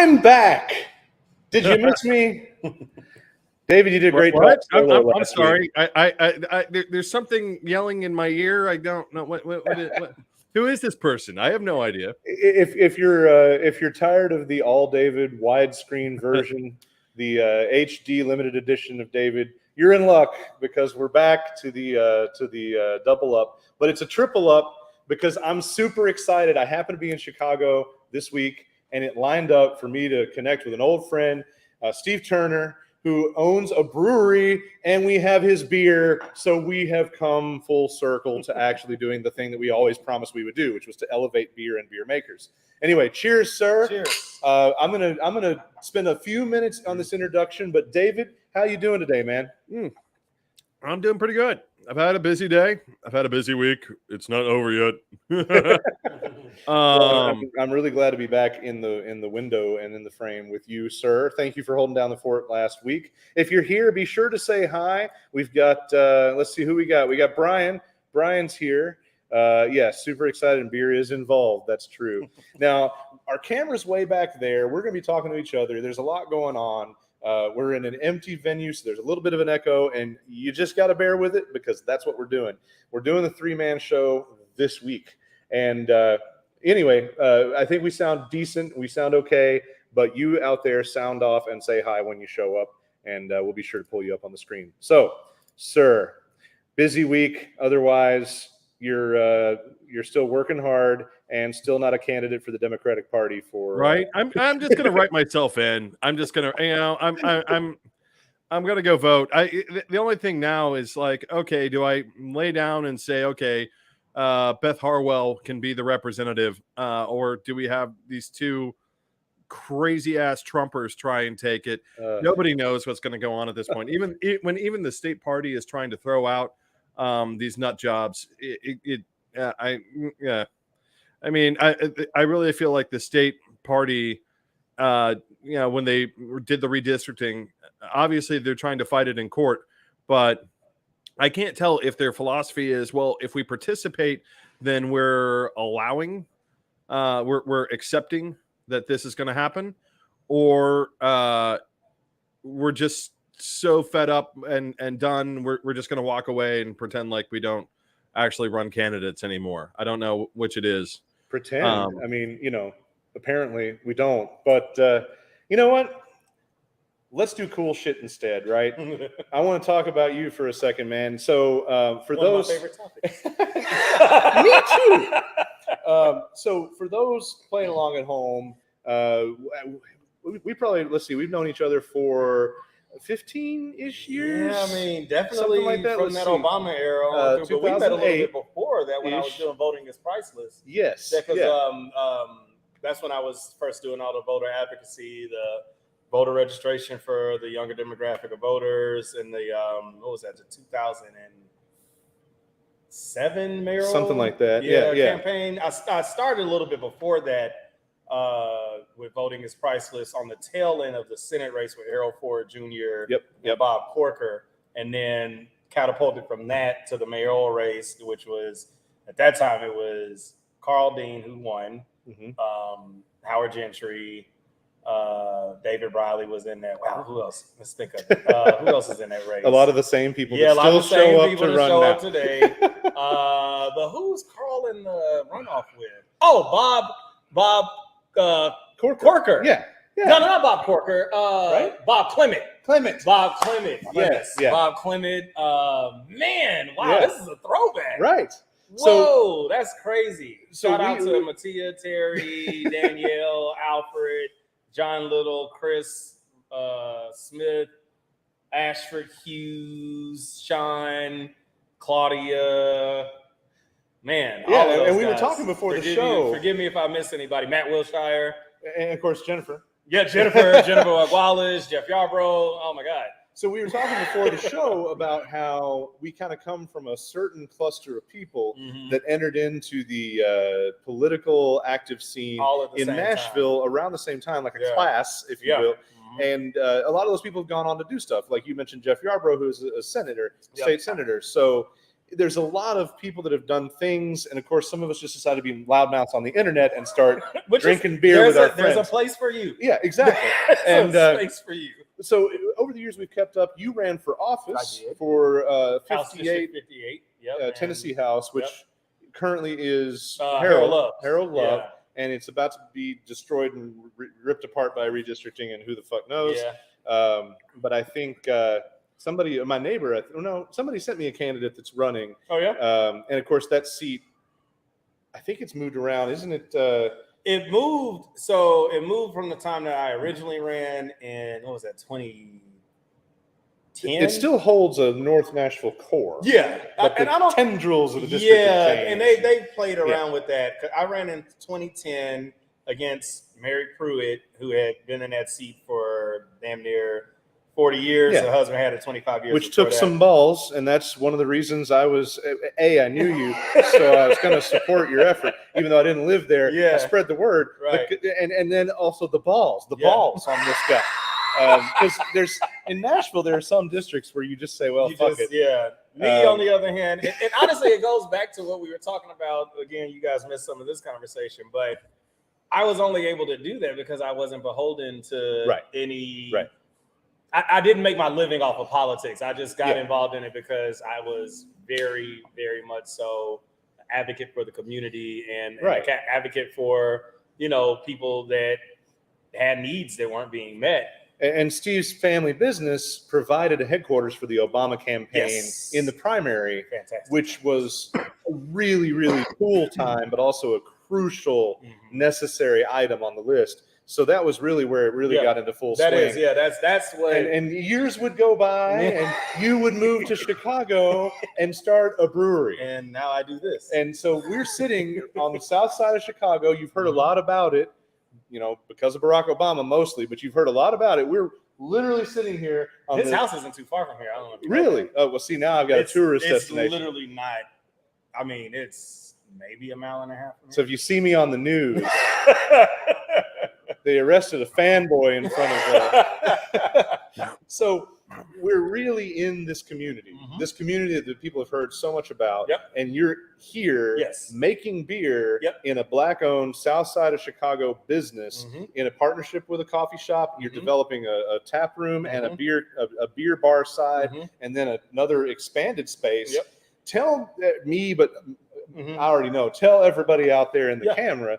I'm back. Did you miss me? David, you did a great job. I'm sorry. There's something yelling in my ear. I don't know what. Who is this person? I have no idea. If you're tired of the all David widescreen version, the HD limited edition of David, you're in luck because we're back to the double up, but it's a triple up because I'm super excited. I happen to be in Chicago this week, and it lined up for me to connect with an old friend, Steve Turner, who owns a brewery, and we have his beer. So we have come full circle to actually doing the thing that we always promised we would do, which was to elevate beer and beer makers. Anyway, cheers, sir. Cheers. I'm gonna spend a few minutes on this introduction, but David, how you doing today, man? I'm doing pretty good. I've had a busy day. I've had a busy week. It's not over yet. I'm really glad to be back in the window and in the frame with you, sir. Thank you for holding down the fort last week. If you're here, be sure to say hi. We've got let's see who we got. We got Brian. Brian's here. Yeah, super excited, and beer is involved. That's true. Now, our camera's way back there. We're going to be talking to each other. There's a lot going on. We're in an empty venue, so there's a little bit of an echo, and you just got to bear with it because that's what we're doing. We're doing the 3-man show this week. And anyway, I think we sound decent. We sound okay, but you out there sound off and say hi when you show up, and we'll be sure to pull you up on the screen. So, sir, busy week. Otherwise, you're still working hard and still not a candidate for the Democratic Party for right. I'm just gonna write myself in. I'm just gonna, I'm gonna go vote. The only thing now is like, okay, do I lay down and say, okay, Beth Harwell can be the representative, or do we have these two crazy ass Trumpers try and take it? Nobody knows what's going to go on at this point. Even the state party is trying to throw out these nut jobs. I mean, I really feel like the state party, when they did the redistricting, obviously they're trying to fight it in court, but I can't tell if their philosophy is, well, if we participate, then we're allowing, we're accepting that this is going to happen, or we're just so fed up and done. We're just going to walk away and pretend like we don't actually run candidates anymore. I don't know which it is. Pretend. I mean, apparently we don't. But you know what? Let's do cool shit instead, right? I want to talk about you for a second, man. So for One those, of my favorite topics. me too. So for those playing along at home, we probably, let's see, we've known each other for 15-ish years. Yeah, I mean, definitely like that. From that Obama era. But we met a little bit before that when I was doing Voting is Priceless. Yes. Because that's when I was first doing all the voter advocacy, the voter registration for the younger demographic of voters, and the what was that, the 2007 mayoral, something like that. Campaign. I started a little bit before that with Voting is Priceless on the tail end of the Senate race with Harold Ford Jr. And Bob Corker, and then catapulted from that to the mayoral race, which was, at that time, it was Carl Dean who won, Howard Gentry, David Riley was in that. Wow, who else? Let's think of it. Who else is in that race? A lot of the same people that still show up to run now. Today. But who's Carl in the runoff with? Oh, Bob Corker. Yeah. No, not Bob Corker. Right? Bob Clement. Bob Clement. Yes. Yeah. Bob Clement. Man, wow, this is a throwback. Right. Whoa, that's crazy. Shout out to Mattia, Terry, Danielle, Alfred, John Little, Chris Smith, Ashford Hughes, Sean, Claudia. Man, yeah, and we were talking before the show. Forgive me if I miss anybody. Matt Wilshire. And of course, Jennifer. Yeah, Jennifer Wallace, Jeff Yarbrough. Oh my God. So we were talking before the show about how we kind of come from a certain cluster of people that entered into the political active scene in Nashville around the same time, like a class, if you will. And a lot of those people have gone on to do stuff. Like you mentioned, Jeff Yarbrough, who's a senator, state senator. So there's a lot of people that have done things, and of course, some of us just decide to be loudmouths on the internet and start drinking beer with our friends. There's a place for you. Yeah, exactly. And a space for you. So over the years we've kept up. You ran for office for 58, Tennessee House, which currently is Harold Love, and it's about to be destroyed and ripped apart by redistricting, and who the fuck knows. But I think somebody, my neighbor, somebody sent me a candidate that's running. Oh yeah. And of course that seat, I think it's moved around, isn't it? It moved. So it moved from the time that I originally ran in, what was that, 2010? It still holds a North Nashville core. Yeah. But and the I don't, tendrils of the district have changed. And they played around with that. I ran in 2010 against Mary Pruitt, who had been in that seat for damn near 40 years. Her husband had it 25 years. Which took some balls, and that's one of the reasons I was, I knew you, so I was going to support your effort, even though I didn't live there. I spread the word. Right. And then also the balls on this guy. Because there's, in Nashville, there are some districts where you just say, well, fuck it. Yeah. Me, on the other hand, and honestly, it goes back to what we were talking about. Again, you guys missed some of this conversation, but I was only able to do that because I wasn't beholden to any... Right. I didn't make my living off of politics. I just got involved in it because I was very, very much so an advocate for the community and an advocate for, people that had needs that weren't being met. And Steve's family business provided a headquarters for the Obama campaign in the primary, which was a really, really cool time, but also a crucial, necessary item on the list. So that was really where it really got into full swing. That's what. And years would go by, and you would move to Chicago and start a brewery. And now I do this. And so we're sitting on the south side of Chicago. You've heard a lot about it, because of Barack Obama mostly, but you've heard a lot about it. We're literally sitting here. His house isn't too far from here. I don't know if you really? Oh, well, see, now I've got a tourist destination. It's literally not. I mean, it's maybe a mile and a half from here. So if you see me on the news. They arrested a fanboy in front of So we're really in this community, this community that people have heard so much about. And you're here making beer in a Black-owned South Side of Chicago business in a partnership with a coffee shop. You're developing a tap room and a beer bar side, and then another expanded space. Tell me, but I already know, tell everybody out there in the camera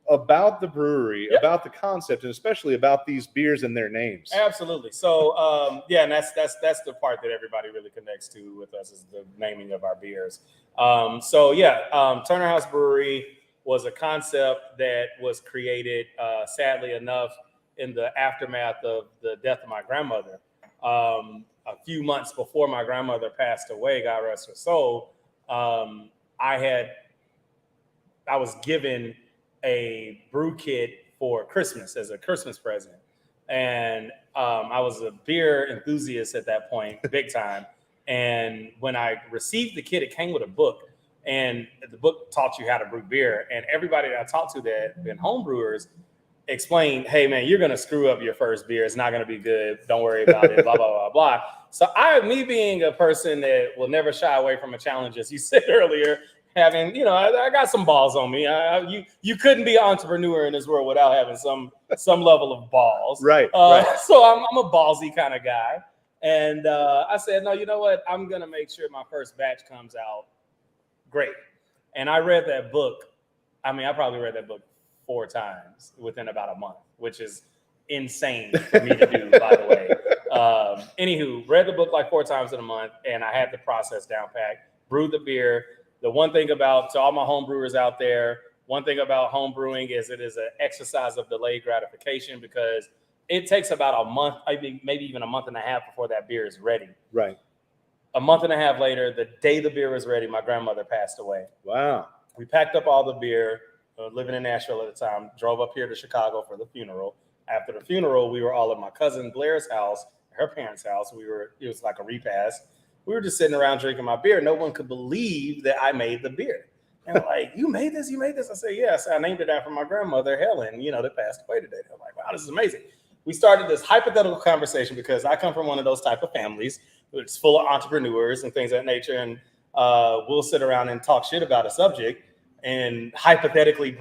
about the brewery, about the concept, and especially about these beers and their names. Absolutely. So, and that's the part that everybody really connects to with us is the naming of our beers. Turner House Brewery was a concept that was created, sadly enough, in the aftermath of the death of my grandmother. A few months before my grandmother passed away, God rest her soul, I was given a brew kit for Christmas as a Christmas present. And I was a beer enthusiast at that point, big time. And when I received the kit, it came with a book. And the book taught you how to brew beer. And everybody that I talked to that had been home brewers explained, hey, man, you're going to screw up your first beer. It's not going to be good. Don't worry about it, blah, blah, blah, blah. So me being a person that will never shy away from a challenge, as you said earlier, having, I got some balls on me. You couldn't be an entrepreneur in this world without having some level of balls. Right. So I'm a ballsy kind of guy. And I said, no, you know what? I'm going to make sure my first batch comes out great. And I read that book. I probably read that book 4 times within about a month, which is insane for me to do, by the way. Anywho, read the book like 4 times in a month, and I had the process down packed, brewed the beer. The one thing to all my home brewers out there, one thing about home brewing is it is an exercise of delayed gratification because it takes about a month, maybe even a month and a half before that beer is ready. Right. A month and a half later, the day the beer was ready, my grandmother passed away. Wow. We packed up all the beer, living in Nashville at the time, drove up here to Chicago for the funeral. After the funeral, we were all at my cousin Blair's house, her parents' house. It was like a repast. We were just sitting around drinking my beer. No one could believe that I made the beer. And they're like, you made this? I said, yes. I named it after my grandmother, Helen, that passed away today. They're like, wow, this is amazing. We started this hypothetical conversation because I come from one of those type of families. It's full of entrepreneurs and things of that nature. And we'll sit around and talk shit about a subject and hypothetically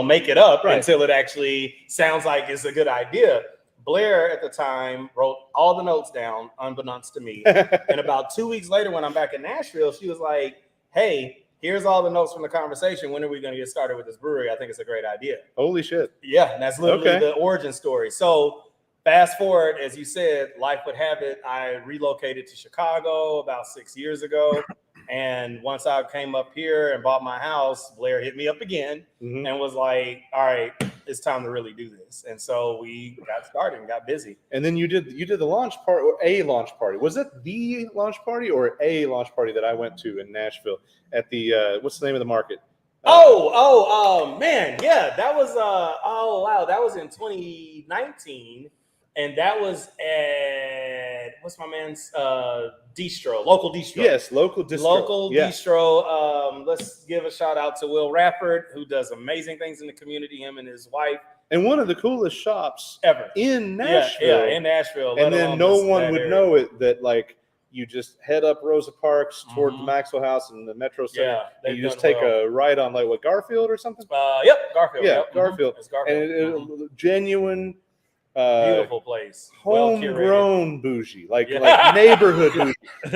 make it up until it actually sounds like it's a good idea. Blair at the time wrote all the notes down, unbeknownst to me. And about 2 weeks later, when I'm back in Nashville, she was like, hey, here's all the notes from the conversation. When are we going to get started with this brewery? I think it's a great idea. Holy shit. Yeah, and that's literally the origin story. So fast forward, as you said, life would have it. I relocated to Chicago about 6 years ago. And once I came up here and bought my house, Blair hit me up again and was like, all right, it's time to really do this. And so we got started and got busy. And then you did the launch party, or a launch party. Was it the launch party or a launch party that I went to in Nashville at the what's the name of the market? Man, yeah, that was that was in 2019, and that was at what's my man's local distro. Yes, local distro. Let's give a shout out to Will Rafford, who does amazing things in the community. Him and his wife. And one of the coolest shops ever in Nashville. Yeah, in Nashville. And then no one would know it that like you just head up Rosa Parks toward the Maxwell House and the Metro Center. Yeah, and you just take a ride on like Garfield or something. Garfield. Yeah, yep. Garfield. It's Garfield. And it, genuine. Beautiful place. Homegrown bougie, like neighborhood bougie. It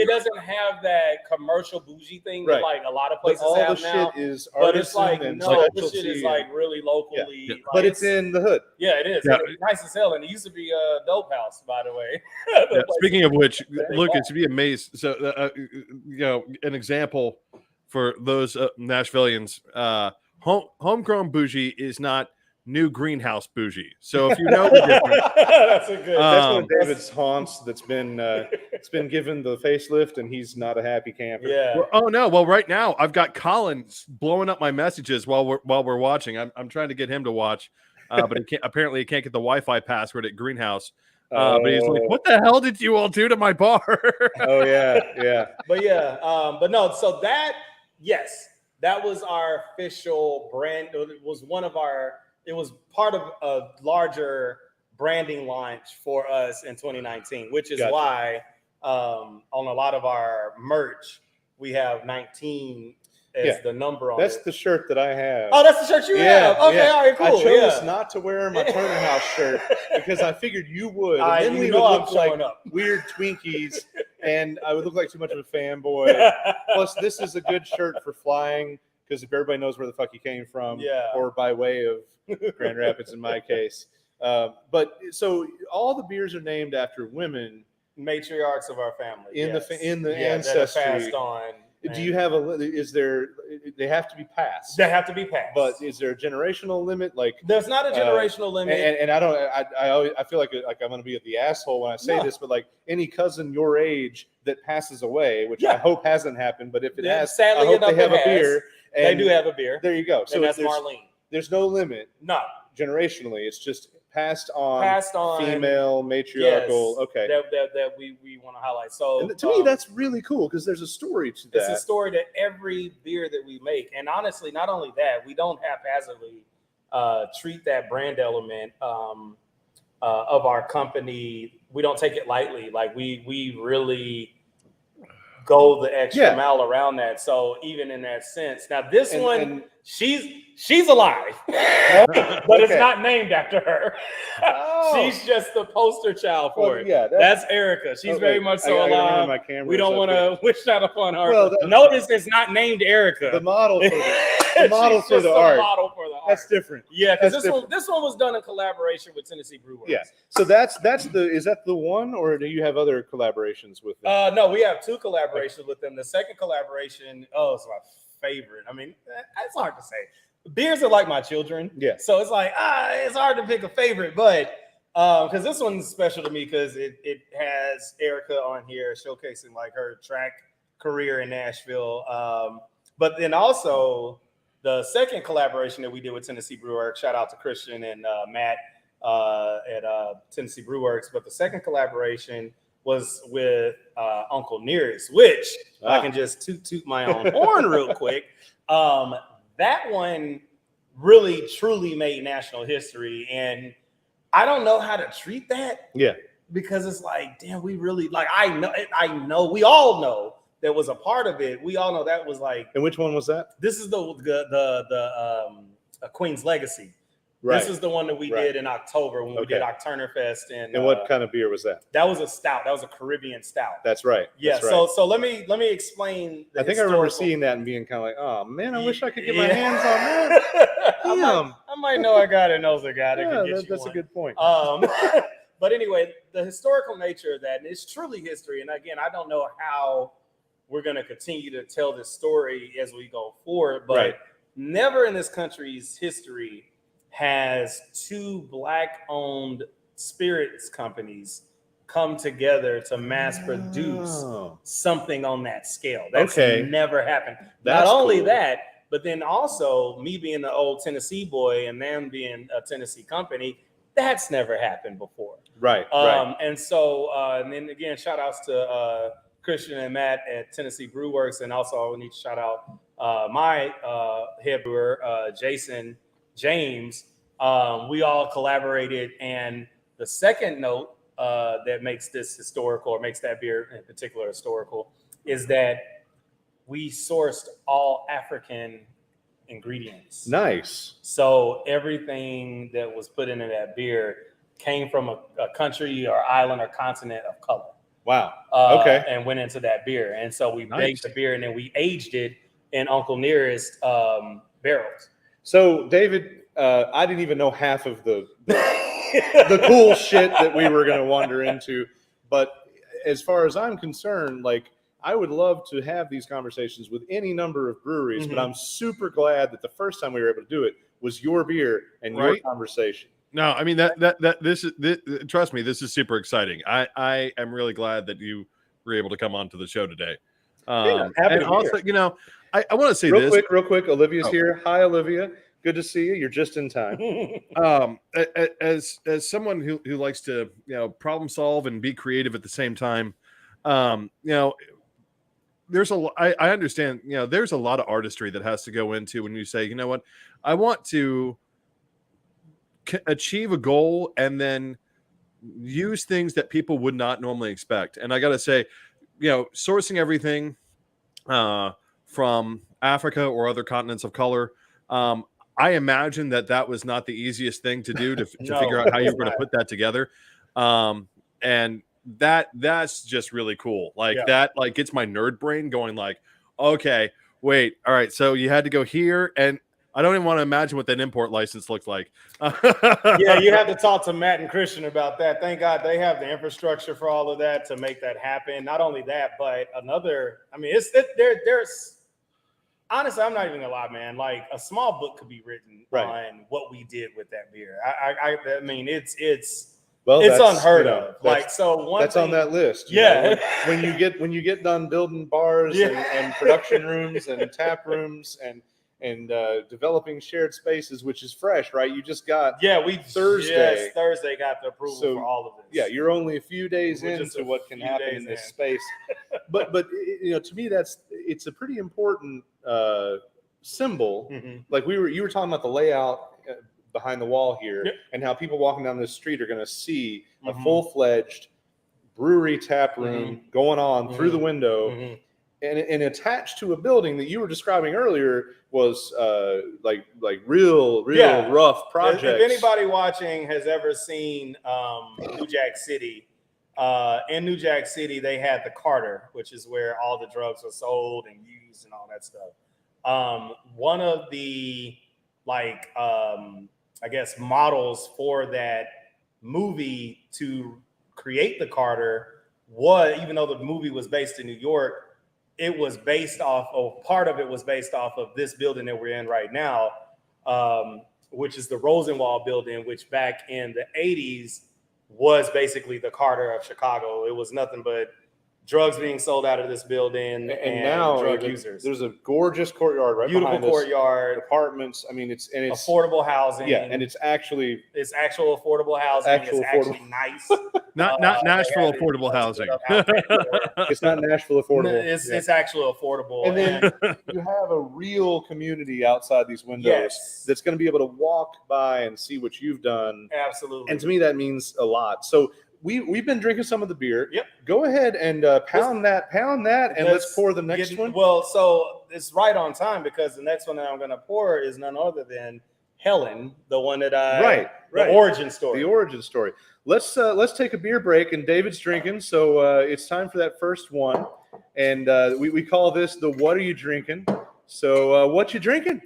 doesn't have that commercial bougie thing that like a lot of places have now. Shit is but it's like this shit is like really locally. Yeah. Like, but it's in the hood. Yeah, it is. Yeah. It's nice as hell, and it used to be a dope house, by the way. Speaking of which, look, it's to be amazed. So, an example for those Nashvillians, homegrown bougie is not new greenhouse bougie. So if you know the difference, that's a good. That's one of David's haunts that's been it's been given the facelift, and he's not a happy camper. Yeah. Well, right now I've got Colin blowing up my messages while we're watching. I'm trying to get him to watch, but he can't. Apparently, he can't get the Wi-Fi password at Greenhouse. But he's like, "What the hell did you all do to my bar?" yeah. But no. So that was our official brand. It was one of our. It was part of a larger branding launch for us in 2019, which is why on a lot of our merch, we have 19 as the number on That's it. the shirt that I have. Oh, that's the shirt you have? Okay, all right, cool. I chose not to wear my Turner House shirt because I figured you would. And then we would look like weird Twinkies, and I would look like too much of a fanboy. Plus, this is a good shirt for flying, because if everybody knows where the fuck you came from, or by way of Grand Rapids in my case. But so all the beers are named after women, matriarchs of our family in the ancestry. That passed on. Do you have they have to be passed? They have to be passed. But is there a generational limit? Like there's not a generational limit. And I feel like I'm going to be the asshole when I say this, but like any cousin your age that passes away, which I hope hasn't happened, but if it has, sadly I hope they have a beer. They do have a beer. There you go. So that's Marlene. There's no limit. No. Generationally, it's just passed on, female, matriarchal. Yes, okay. That we want to highlight. So and to me, that's really cool because there's a story to that. It's a story to every beer that we make, and honestly, not only that, we don't haphazardly treat that brand element of our company. We don't take it lightly. Like we really go the extra mile around that. So even in that sense, now this one, she's alive, but it's not named after her. She's just the poster child for it. Yeah, that's Erica. She's very much so alive. We don't want to wish that upon her. Well, notice it's not named Erica. The model for the art. That's different. Yeah, because this one was done in collaboration with Tennessee Brew Works. Yeah. So is that the one, or do you have other collaborations with them? No, we have two collaborations with them. The second collaboration, it's my favorite. I mean, it's hard to say. Beers are like my children. Yeah. So it's like, it's hard to pick a favorite, but because this one's special to me because it has Erica on here showcasing like her track career in Nashville. But then also the second collaboration that we did with Tennessee Brew Works, shout out to Christian and Matt at Tennessee Brew Works. But the second collaboration was with Uncle Nearest, which I can just toot my own horn real quick. That one really, truly made national history. And I don't know how to treat that. Yeah. because it's like, damn, we really like. I know, we all know that was a part of it. We all know that was like. And which one was that? This is the Queen's Legacy. Right. This is the one that we did in October when we did Oktoberfest. And what kind of beer was that? That was a stout. That was a Caribbean stout. That's right. Yeah. That's right. So let me explain. I think I remember seeing that and being kind of like, oh man, I wish I could get my hands on that. Damn. I might know a guy that knows a guy that can get you that's one. a good point. But anyway, the historical nature of that, and it's truly history. And again, I don't know how we're going to continue to tell this story as we go forward, but never in this country's history has two Black-owned spirits companies come together to mass produce something on that scale. That's never happened. Not only that, but then also me being the old Tennessee boy and them being a Tennessee company, that's never happened before. Right. And so, and then again, shout outs to Christian and Matt at Tennessee Brew Works. And also I need to shout out my head brewer, Jason James. We all collaborated. And the second note that makes this historical, or makes that beer in particular historical, is that we sourced all African ingredients. Nice. So everything that was put into that beer came from a country or island or continent of color. Wow. And went into that beer. And so we baked the beer and then we aged it in Uncle Nearest barrels. So David, I didn't even know half of the cool shit that we were going to wander into. But as far as I'm concerned, like, I would love to have these conversations with any number of breweries, but I'm super glad that the first time we were able to do it was your beer and your conversation. No, I mean this trust me, this is super exciting. I am really glad that you were able to come on to the show today. And also, you know, I want to say real quick. Olivia's here. Hi, Olivia. Good to see you. You're just in time. As someone who likes to, you know, problem solve and be creative at the same time, you know, I understand, you know, there's a lot of artistry that has to go into when you say, you know what, I want to achieve a goal and then use things that people would not normally expect. And I got to say, you know, sourcing everything from Africa or other continents of color, I imagine that was not the easiest thing to do to figure out how you were going to put that together. And that's just really cool. Like that, like, gets my nerd brain going like, okay, wait, all right. So you had to go here, and I don't even want to imagine what that import license looks like. Yeah, you have to talk to Matt and Christian about that. Thank God they have the infrastructure for all of that to make that happen. Not only that, but there's honestly, I'm not even gonna lie, man. Like, a small book could be written on what we did with that beer. I mean, it's unheard of. Like, so that's on that list. Yeah. When you get done building bars and production rooms and tap rooms and developing shared spaces, which is fresh, right? You just got Thursday got the approval for all of this. Yeah, you're only a few days into what can happen in this space. but you know, to me, it's a pretty important symbol. Like you were talking about the layout behind the wall here, and how people walking down this street are going to see a full-fledged brewery tap room going on through the window. And attached to a building that you were describing earlier was like real rough projects. If anybody watching has ever seen New Jack City, in New Jack City they had the Carter, which is where all the drugs were sold and used and all that stuff. One of the I guess models for that movie to create the Carter was, even though the movie was based in New York, it was based off of, part of it was based off of this building that we're in right now, which is the Rosenwald building, which back in the 80s was basically the Carter of Chicago. It was nothing but drugs being sold out of this building and now drug users. There's a gorgeous courtyard right behind us. Beautiful courtyard. Apartments. I mean, it's affordable housing. Yeah, and it's actual affordable housing. Actually nice. Not Nashville affordable housing. It's not Nashville affordable. It's actually affordable. And then you have a real community outside these windows that's going to be able to walk by and see what you've done. Absolutely. And to me, that means a lot. So we've been drinking some of the beer. Yep. Go ahead and pound that, and let's pour the next one. Well, so it's right on time because the next one that I'm going to pour is none other than Helen, the one that right. The origin story. The origin story. Let's take a beer break, and David's drinking, so it's time for that first one, and we call this the What Are You Drinking? So what you drinking?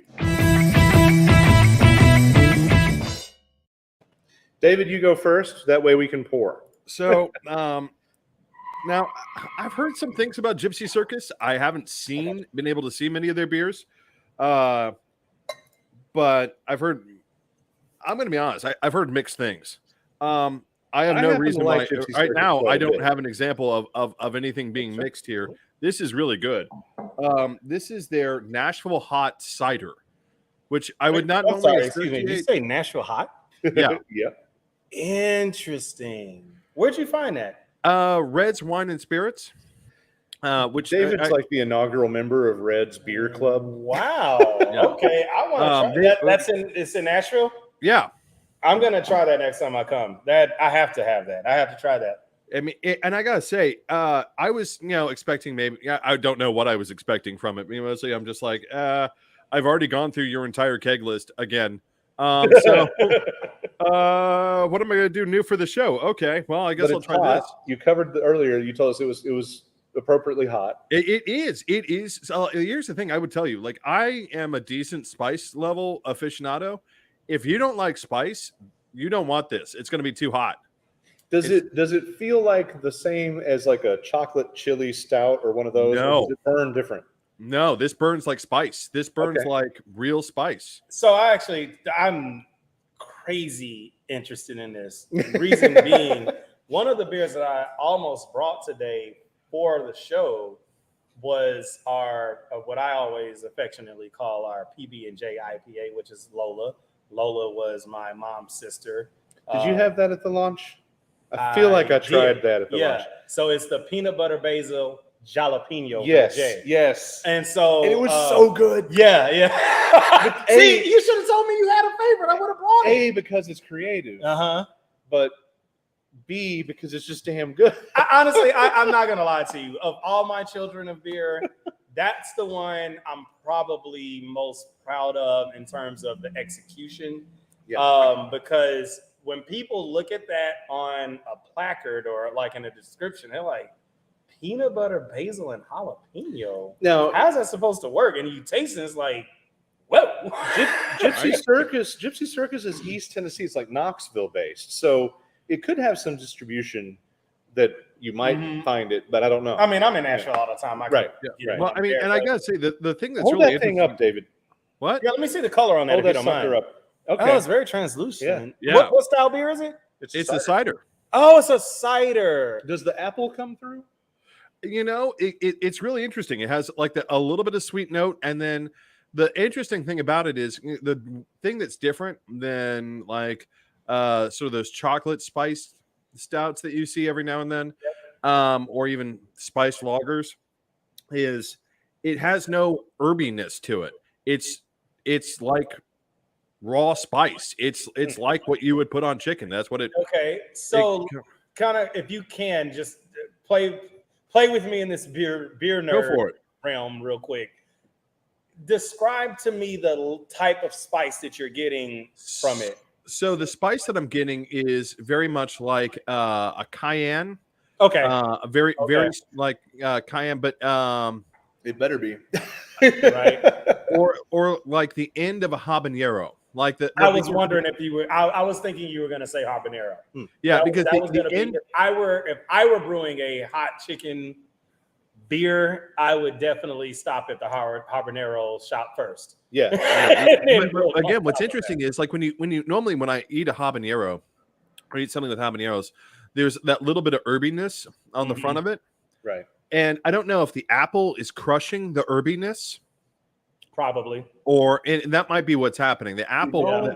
David, you go first. That way we can pour. So now I've heard some things about Gypsy Circus. I haven't been able to see many of their beers, but I've heard. I'm going to be honest. I've heard mixed things. I have no reason why. Right now, I don't have an example of anything being mixed here. This is really good. This is their Nashville Hot Cider, which I would not normally. Excuse me. Did you say Nashville Hot? Yeah. Yeah. Interesting. Where'd you find that? Red's Wine and Spirits. Which David's like the inaugural member of Red's Beer Club. Wow. Yeah. Okay, I want to try that. It's in Nashville. Yeah, I'm gonna try that next time I come. That I have to have that. I have to try that. I mean, and I gotta say, I was expecting maybe. I don't know what I was expecting from it. Mostly, I'm just like, I've already gone through your entire keg list again. So, what am I going to do new for the show? Okay, well, I guess I'll try this. You covered earlier. You told us it was appropriately hot. It is. So here's the thing. I would tell you, like, I am a decent spice level aficionado. If you don't like spice, you don't want this. It's going to be too hot. Does it feel like the same as like a chocolate chili stout or one of those? No. Or does it burn different? No, this burns like spice. This burns like real spice. So I'm crazy interested in this. Reason being, one of the beers that I almost brought today for the show was our what I always affectionately call our PB&J IPA, which is Lola. Lola was my mom's sister. Did you have that at the launch? I feel like I tried that at the launch. So it's the peanut butter basil jalapeno. Yes. And so it was so good. Yeah. See, you should have told me you had a favorite. I would have brought it. A, because it's creative. But B, because it's just damn good. Honestly, I'm not gonna lie to you. Of all my children of beer, that's the one I'm probably most proud of in terms of the execution. Yeah. Because when people look at that on a placard or like in a description, they're like, peanut butter, basil, and jalapeno. Now, how's that supposed to work? And you taste it, it's like, whoa. Gypsy Circus is East Tennessee. It's like Knoxville based. So it could have some distribution that you might find it, but I don't know. I mean, I'm in Nashville all the time. Right. Well, I mean, and I gotta say the thing that's hold really that thing up, David. What? Yeah, let me see the color on that. Hold that sucker up. Okay. Oh, it's very translucent. Yeah. What style beer is it? It's a cider. Oh, it's a cider. Does the apple come through? It's really interesting. It has like a little bit of sweet note, and then the interesting thing about it is the thing that's different than like sort of those chocolate spiced stouts that you see every now and then, or even spiced lagers, is it has no herbiness to it. It's like raw spice. It's like what you would put on chicken. That's what it. Okay, so kind of, if you can just play with me in this beer nerd realm real quick. Describe to me the type of spice that you're getting from it. So the spice that I'm getting is very much like a cayenne. Okay. Very like cayenne, but it better be right. Or like the end of a habanero. Like I was wondering if you were. I was thinking you were going to say habanero. Yeah, because that was going to be. If I were brewing a hot chicken beer, I would definitely stop at the habanero shop first. Yeah. But again, what's interesting is like when I eat a habanero or eat something with habaneros, there's that little bit of herbiness on the front of it. Right. And I don't know if the apple is crushing the herbiness. Probably. And that might be what's happening. The apple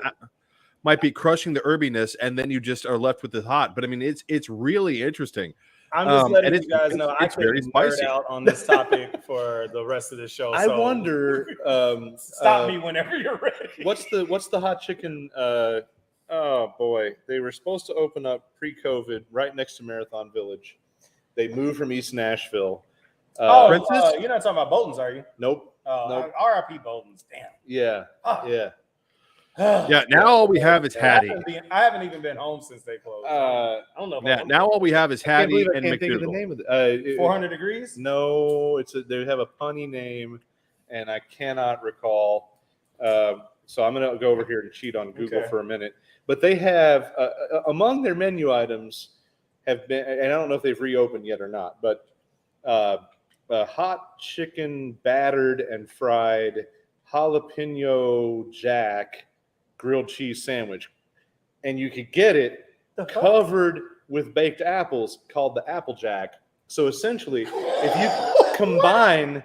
might be crushing the herbiness, and then you just are left with the hot. But I mean, it's really interesting. I'm just letting you guys know I could nerd out on this topic for the rest of the show. I wonder. Stop me whenever you're ready. What's the hot chicken Oh boy, they were supposed to open up pre-COVID right next to Marathon Village. They moved from East Nashville. Princess? You're not talking about Bolton's, are you? Nope. R.I.P. Bolton's. Damn. Yeah. Oh. Yeah. Yeah. Now all we have is Hattie. I haven't even been home since they closed. I don't know. Yeah. Now all we have is Hattie and can't think of the McDougal. name of it. 400 degrees? No, they have a punny name, and I cannot recall. So I'm going to go over here and cheat on Google for a minute. But they have among their menu items have been, and I don't know if they've reopened yet or not, but a hot chicken battered and fried jalapeno jack grilled cheese sandwich, and you could get it covered with baked apples called the Apple Jack. So essentially, if you combine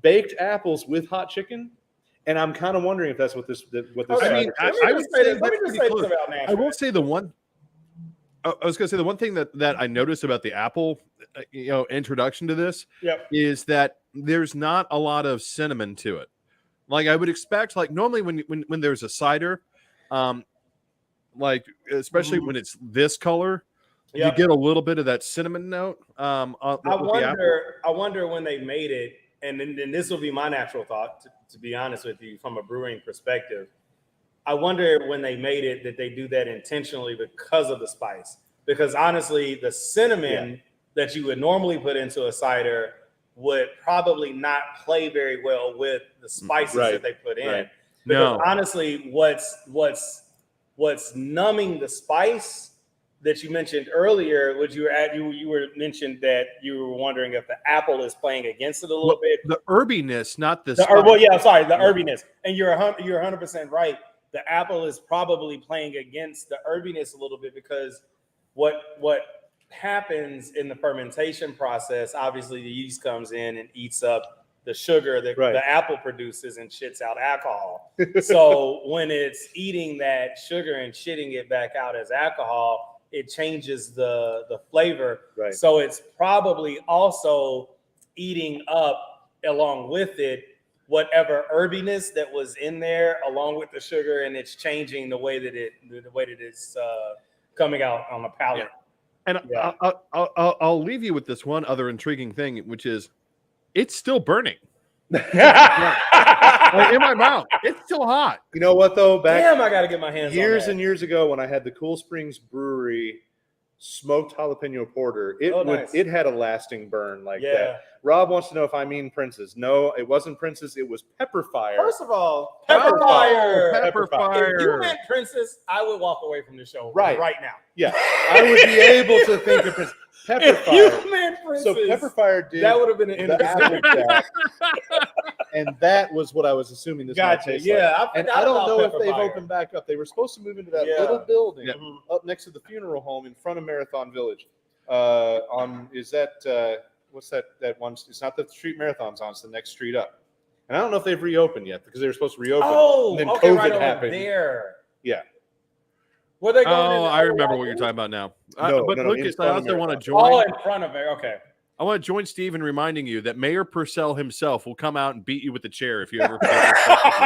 baked apples with hot chicken, and I'm kind of wondering if that's what this. I mean, I would say that's pretty close. I will say the one. I was going to say the one thing that I noticed about the Apple, introduction to this, is that there's not a lot of cinnamon to it. Like I would expect, like normally when there's a cider, like especially when it's this color, you get a little bit of that cinnamon note. I wonder when they made it, and then this will be my natural thought, to be honest with you, from a brewing perspective. I wonder when they made it that they do that intentionally because of the spice. Because honestly, the cinnamon that you would normally put into a cider would probably not play very well with the spices that they put in. Right. Because honestly, what's numbing the spice that you mentioned earlier, you were mentioned that you were wondering if the apple is playing against it a little bit. The herbiness, not the herbiness. And you're 100% right. The apple is probably playing against the herbiness a little bit because what happens in the fermentation process, obviously the yeast comes in and eats up the sugar that the apple produces and shits out alcohol. So when it's eating that sugar and shitting it back out as alcohol, it changes the flavor. Right. So it's probably also eating up along with it whatever herbiness that was in there along with the sugar, and it's changing the way that it's coming out on the palate. And I'll leave you with this one other intriguing thing, which is it's still burning. Like in my mouth, it's still hot. You know what though? I gotta get my hands years on that. And years ago when I had the Cool Springs Brewery smoked jalapeno porter, it had a lasting burn like that. Rob wants to know if I mean Princess. No, it wasn't Princess. It was Pepper Fire. First of all, Pepper Fire. If you meant Princess, I would walk away from the show right now. Yeah, I would be able to think of Princess. Pepper Fire. You meant Princess. So Pepper Fire did. That would have been an Apple Jack, and that was what I was assuming this might taste like. I don't know if they've opened back up. They were supposed to move into that little building up next to the funeral home in front of Marathon Village. What's that one? It's not the street Marathon's on. It's the next street up. And I don't know if they've reopened yet because they were supposed to reopen. Oh, and then okay, COVID right over happened. there. Yeah. Were they going I remember what you're talking about now. Lucas, I also want to join. Oh, in front of it. Okay. I want to join Steve in reminding you that Mayor Purcell himself will come out and beat you with the chair if you ever.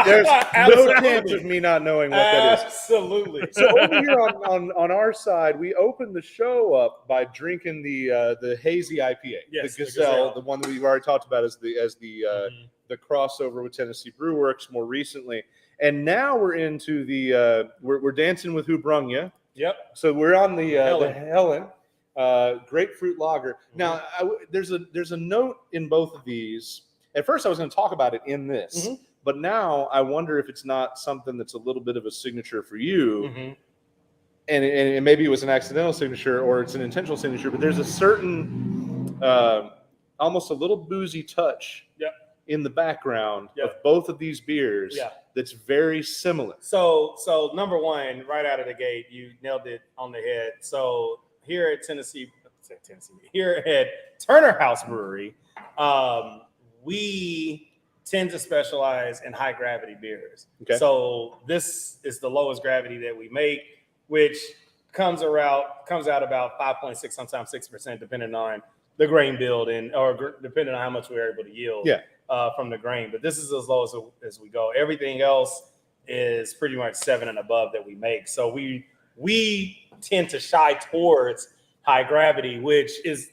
There's no chance of me not knowing what that is. Absolutely. So over here on our side, we opened the show up by drinking the hazy IPA, the Gazelle, the one that we've already talked about as the crossover with Tennessee Brew Works more recently, and now we're into the we're dancing with Who Brung Ya. Yep. So we're on the Helen. Grapefruit lager. Now, there's a note in both of these. At first, I was going to talk about it in this, but now I wonder if it's not something that's a little bit of a signature for you, and maybe it was an accidental signature or it's an intentional signature. But there's a certain, almost a little boozy touch in the background of both of these beers. That's very similar. So number one, right out of the gate, you nailed it on the head. So here at here at Turner House Brewery, we tend to specialize in high gravity beers. Okay. So this is the lowest gravity that we make, which comes out about 5.6, sometimes 6%, depending on the grain build or depending on how much we're able to yield from the grain. But this is as low as we go. Everything else is pretty much 7 and above that we make. So we tend to shy towards high gravity, which is,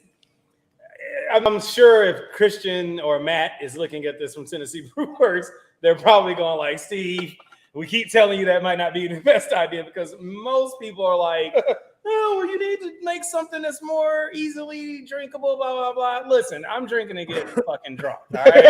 I'm sure if Christian or Matt is looking at this from Tennessee Brewworks, they're probably going like, Steve, we keep telling you that might not be the best idea, because most people are like, oh, well, you need to make something that's more easily drinkable, blah, blah, blah. Listen, I'm drinking to get fucking drunk, all right?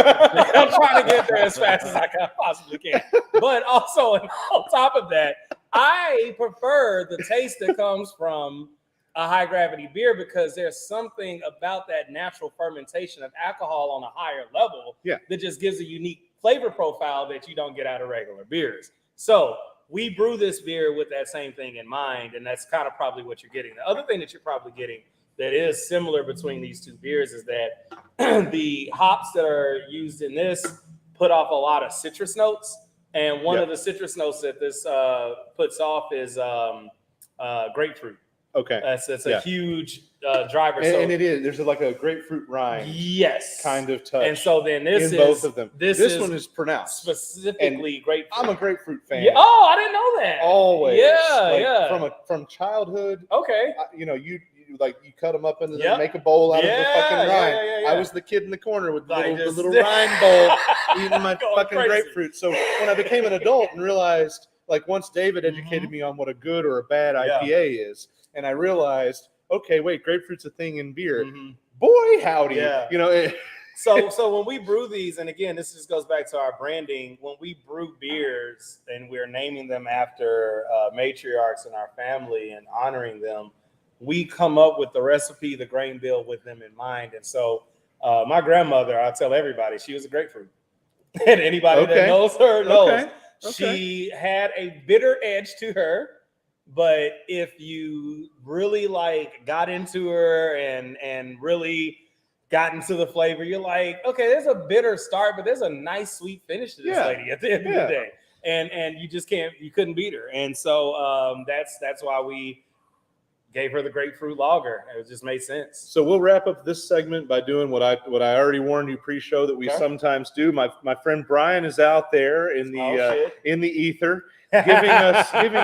I'm trying to get there as fast as I possibly can. But also, on top of that, I prefer the taste that comes from a high gravity beer, because there's something about that natural fermentation of alcohol on a higher level that just gives a unique flavor profile that you don't get out of regular beers. So we brew this beer with that same thing in mind, and that's kind of probably what you're getting. The other thing that you're probably getting that is similar between these two beers is that the hops that are used in this put off a lot of citrus notes, and one of the citrus notes that this puts off is grapefruit. Okay. That's a huge driver. And it is. There's like a grapefruit rind. Yes. Kind of touch. And so then this in is both of them. This one is pronounced. Specifically grapefruit. I'm a grapefruit fan. Yeah. Oh, I didn't know that. Always. Yeah, like, from childhood. Okay. You cut them up and then make a bowl out of the fucking rind. Yeah. I was the kid in the corner with the Like little rind bowl eating my fucking crazy. grapefruit. So when I became an adult and realized, like, once David educated me on what a good or a bad IPA is, and I realized, okay, wait, grapefruit's a thing in beer. Boy, howdy. Yeah. So when we brew these, and again, this just goes back to our branding, when we brew beers and we're naming them after matriarchs in our family and honoring them, we come up with the recipe, the grain bill with them in mind. And so my grandmother, I tell everybody, she was a grapefruit. And anybody that knows her knows. She had a bitter edge to her. But if you really got into her and really got into the flavor, you're like, okay, there's a bitter start, but there's a nice sweet finish to this lady at the end of the day. And you couldn't beat her. And so that's why we gave her the grapefruit lager. It just made sense. So we'll wrap up this segment by doing what I already warned you pre-show that we sometimes do. My friend Brian is out there in the ether. giving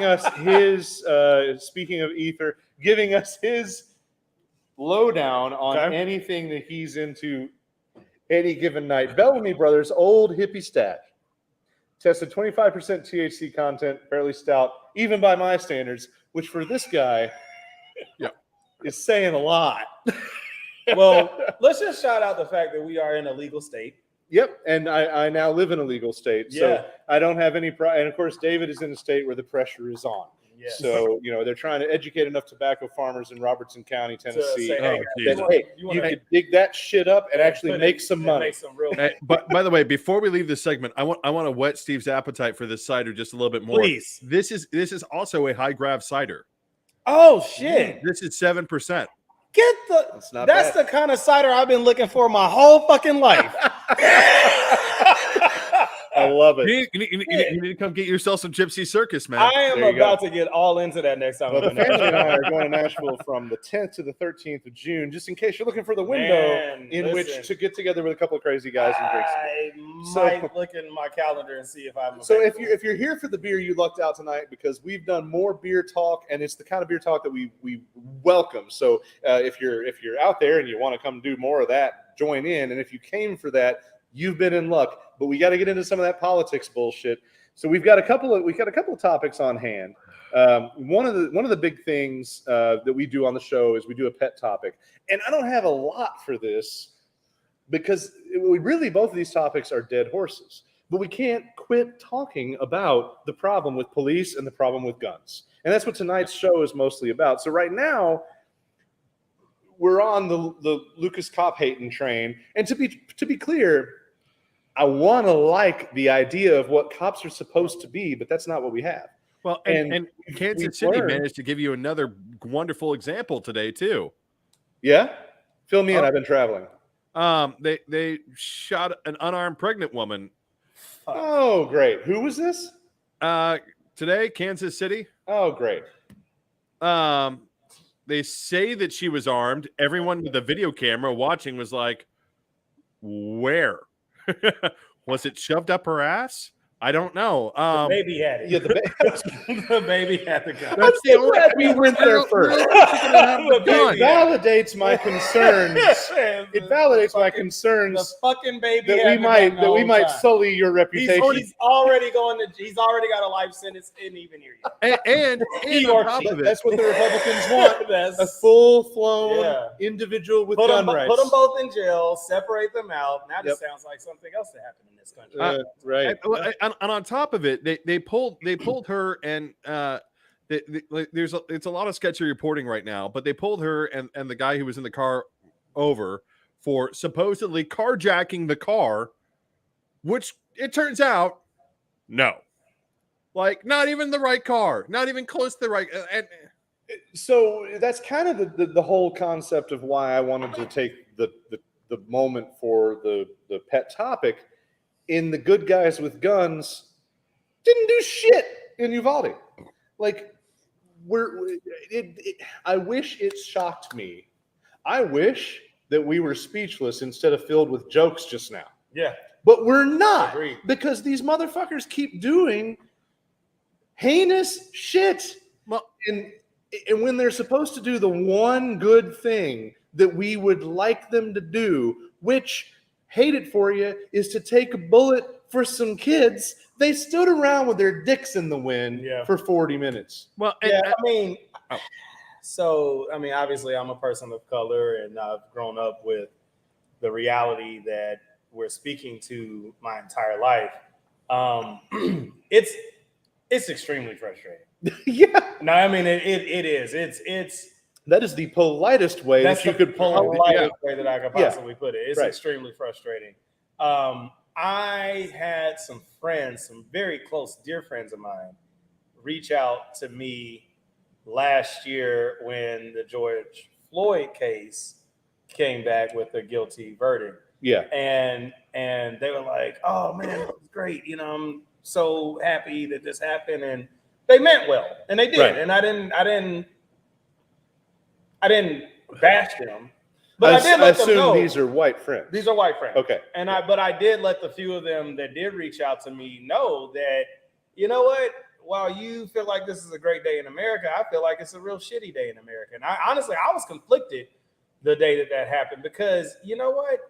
us his speaking of ether, giving us his lowdown on anything that he's into any given night. Bellamy Brothers Old Hippie Stack tested 25% THC content, fairly stout, even by my standards, which for this guy is saying a lot. Well, let's just shout out the fact that we are in a legal state. Yep, and I now live in a legal state, so I don't have any and of course, David is in a state where the pressure is on. Yes. So, they're trying to educate enough tobacco farmers in Robertson County, Tennessee, say, you could dig that shit up and actually make some money. Make some real But by the way, before we leave this segment, I want to whet Steve's appetite for this cider just a little bit more. Please. This is also a high grav cider. Oh shit! This is 7%. That's the kind of cider I've been looking for my whole fucking life. I love it. You need to come get yourself some Gypsy Circus, man. I am about to get all into that next time. Well, the family and I are going to Nashville from the 10th to the 13th of June, just in case you're looking for the window which to get together with a couple of crazy guys and drink. I might look in my calendar and see if I'm. So if you're here for the beer, you lucked out tonight because we've done more beer talk, and it's the kind of beer talk that we welcome. So if you're out there and you want to come do more of that, join in. And if you came for that, you've been in luck. But we got to get into some of that politics bullshit. So we've got a couple of topics on hand. One of the big things that we do on the show is we do a pet topic, and I don't have a lot for this because both of these topics are dead horses. But we can't quit talking about the problem with police and the problem with guns, and that's what tonight's show is mostly about. So right now, we're on the Lucas cop hating train, and to be clear, I want to like the idea of what cops are supposed to be, but that's not what we have. Well, and Kansas City managed to give you another wonderful example today too. Yeah, fill me in. I've been traveling. They shot an unarmed pregnant woman. Oh, great! Who was this? Today, Kansas City. Oh, great. They say that she was armed. Everyone with a video camera watching was like, "Where?" Was it shoved up her ass? I don't know. The baby had it. Yeah, the baby had the gun. That's the only. glad we went there first. The It baby validates my concerns. It validates my The concerns fucking baby that had we the might gun the whole time. sully your reputation. He's already he's already got a life sentence, and even here yet. And on top of it, That's what the Republicans want. That's A full-flown individual with gun rights. Put them both in jail, separate them out. Now this sounds like something else that happened in this country. Right. And on top of it, they pulled her, and it's a lot of sketchy reporting right now. But they pulled her and the guy who was in the car over for supposedly carjacking the car, which it turns out, no, like not even the right car, not even close to the right. So that's kind of the whole concept of why I wanted to take the moment for the pet topic. In the good guys with guns didn't do shit in Uvalde. Like I wish it shocked me. I wish that we were speechless instead of filled with jokes just now. Yeah. But we're not, Agreed. because these motherfuckers keep doing heinous shit. Well, and when they're supposed to do the one good thing that we would like them to do, which, hate it for you, is to take a bullet for some kids, they stood around with their dicks in the wind for 40 minutes. Well, obviously I'm a person of color, and I've grown up with the reality that we're speaking to my entire life. It's extremely frustrating. Yeah. No, I mean it is. It's that is the politest way that you could politest way that I could possibly put it. It's right. extremely frustrating. I had some friends, some very close, dear friends of mine, reach out to me last year when the George Floyd case came back with a guilty verdict. Yeah. And they were like, "Oh man, it was great. I'm so happy that this happened." And they meant well, and they did. Right. And I didn't bash them, but I did let them know these are white friends. These are white friends. Okay. But I did let the few of them that did reach out to me know that, you know what? While you feel like this is a great day in America, I feel like it's a real shitty day in America. And I was conflicted the day that happened, because you know what?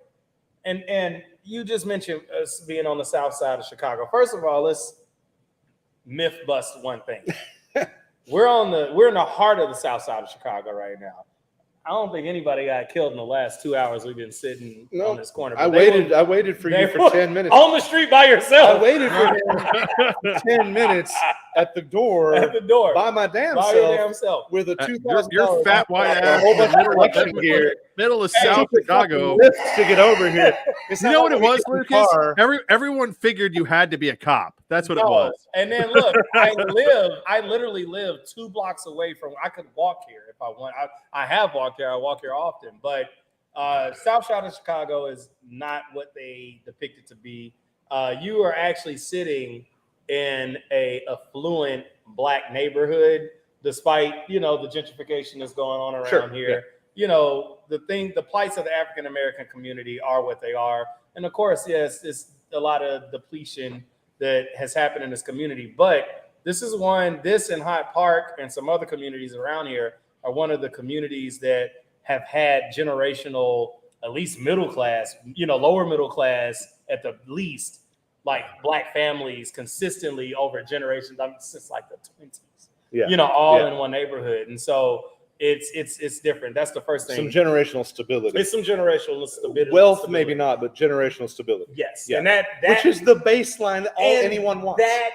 And you just mentioned us being on the south side of Chicago. First of all, let's myth bust one thing. We're in the heart of the south side of Chicago right now. I don't think anybody got killed in the last 2 hours we've been sitting on this corner. I waited for you for 10 minutes. On the street by yourself. I waited for him 10 minutes at the door. By my damn self. With a $2,000. Your fat white ass. A whole bunch of election gear. Middle of South Chicago. To get over here. You know what it was, Lucas? Everyone figured you had to be a cop. That's what it was. And then look, I literally live 2 blocks away from. I could walk here if I want. I have walked here. I walk here often, but South Side of Chicago is not what they depict it to be. You are actually sitting in a affluent black neighborhood, despite the gentrification that's going on around here. Yeah. The plights of the African American community are what they are, and of course, yes, it's a lot of depletion that has happened in this community. But this and Hyde Park and some other communities around here are one of the communities that have had generational, at least middle class, lower middle class at the least, like black families consistently over generations, since like the 20s. Yeah. In one neighborhood. And so it's different. That's the first thing. Some generational stability. It's some generational stability. Wealth, maybe not, but generational stability. Yes. Yeah. And that which is the baseline that anyone wants. That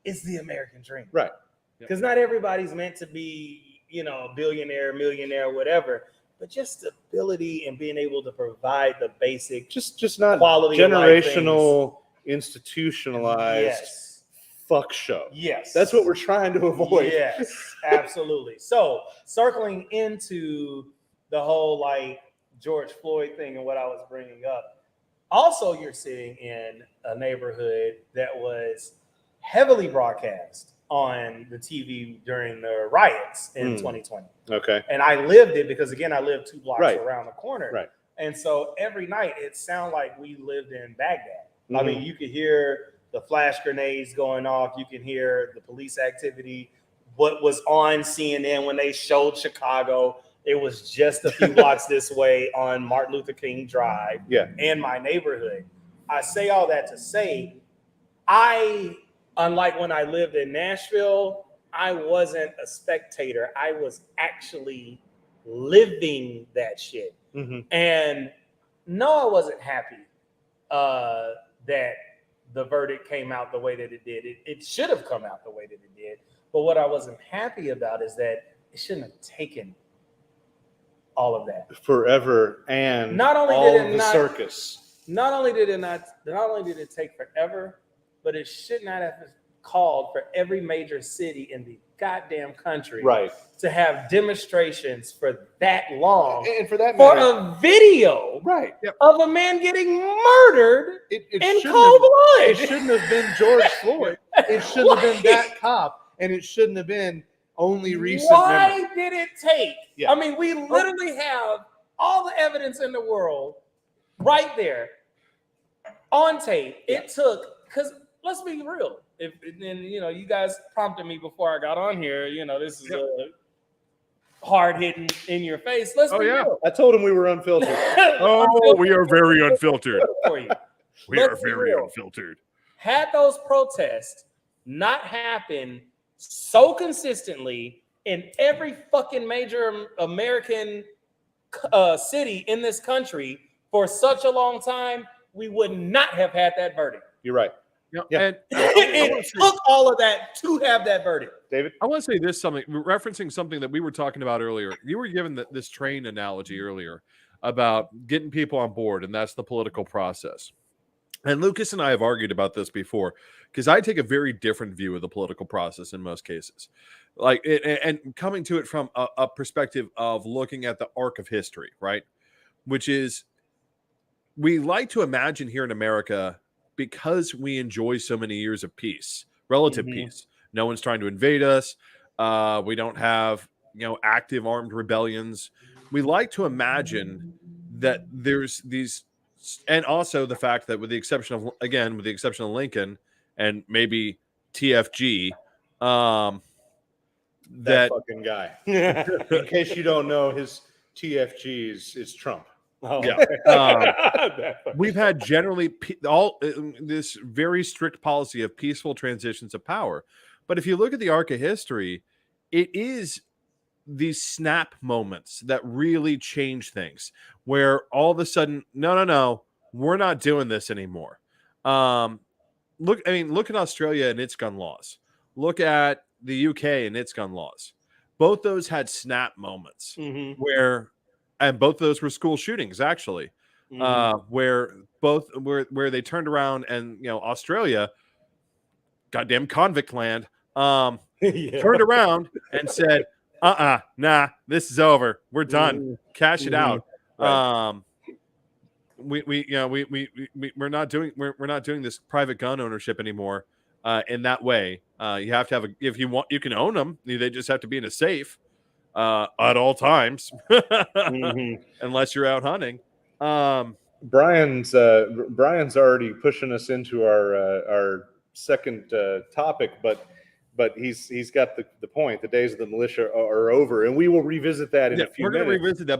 is the American dream. Right. Because not everybody's meant to be, a billionaire, millionaire, whatever, but just stability and being able to provide the basic, just not quality generational, institutionalized. Yes. Fuck show. Yes. That's what we're trying to avoid. Yes, absolutely. So circling into the whole George Floyd thing and what I was bringing up, also you're sitting in a neighborhood that was heavily broadcast on the TV during the riots in 2020. Okay. And I lived it because, again, I lived 2 blocks around the corner. Right. And so every night it sounded like we lived in Baghdad. I mean, you could hear the flash grenades going off. You can hear the police activity. What was on CNN when they showed Chicago, it was just a few blocks this way on Martin Luther King Drive in my neighborhood. I say all that to say, unlike when I lived in Nashville, I wasn't a spectator. I was actually living that shit. And no, I wasn't happy that the verdict came out the way that it did. It should have come out the way that it did. But what I wasn't happy about is that it shouldn't have taken all of that forever, and not only all did it of the not, circus. Not only did it take forever, but it should not have called for every major city in the goddamn country to have demonstrations for that long, and for that matter, for a video of a man getting murdered in cold blood. It shouldn't have been George Floyd. It shouldn't have been that cop, and it shouldn't have been only recent. Why did it take? I mean, we literally have all the evidence in the world right there on tape. It took, because let's be real. You guys prompted me before I got on here. This is hard hitting in your face. Let's be real. I told him we were unfiltered. We are very unfiltered. We are very unfiltered. Had those protests not happened so consistently in every fucking major American city in this country for such a long time, we would not have had that verdict. You're right. And it took all of that to have that verdict. David, I want to say this referencing something that we were talking about earlier. You were given this train analogy earlier about getting people on board, and that's the political process. And Lucas and I have argued about this before, because I take a very different view of the political process in most cases, and coming to it from a perspective of looking at the arc of history, right? Which is, we like to imagine here in America, because we enjoy so many years of peace, relative peace. No one's trying to invade us. We don't have, active armed rebellions. We like to imagine that there's these, and also the fact that with the exception of Lincoln and maybe TFG, that fucking guy. In case you don't know, his TFG is Trump. We've had generally this very strict policy of peaceful transitions of power. But if you look at the arc of history, it is these snap moments that really change things, where all of a sudden, no, we're not doing this anymore. Look at Australia and its gun laws. Look at the UK and its gun laws. Both those had snap moments where. And both of those were school shootings, actually, where they turned around and, Australia, goddamn convict land, turned around and said, nah, this is over. We're done. Cash it out. Right. We're not doing this private gun ownership anymore in that way. You have to have if you want, you can own them. They just have to be in a safe. At all times, unless you're out hunting. Brian's already pushing us into our second topic, but he's got the point. The days of the militia are over, and we will revisit that in a few minutes. We're going to revisit that,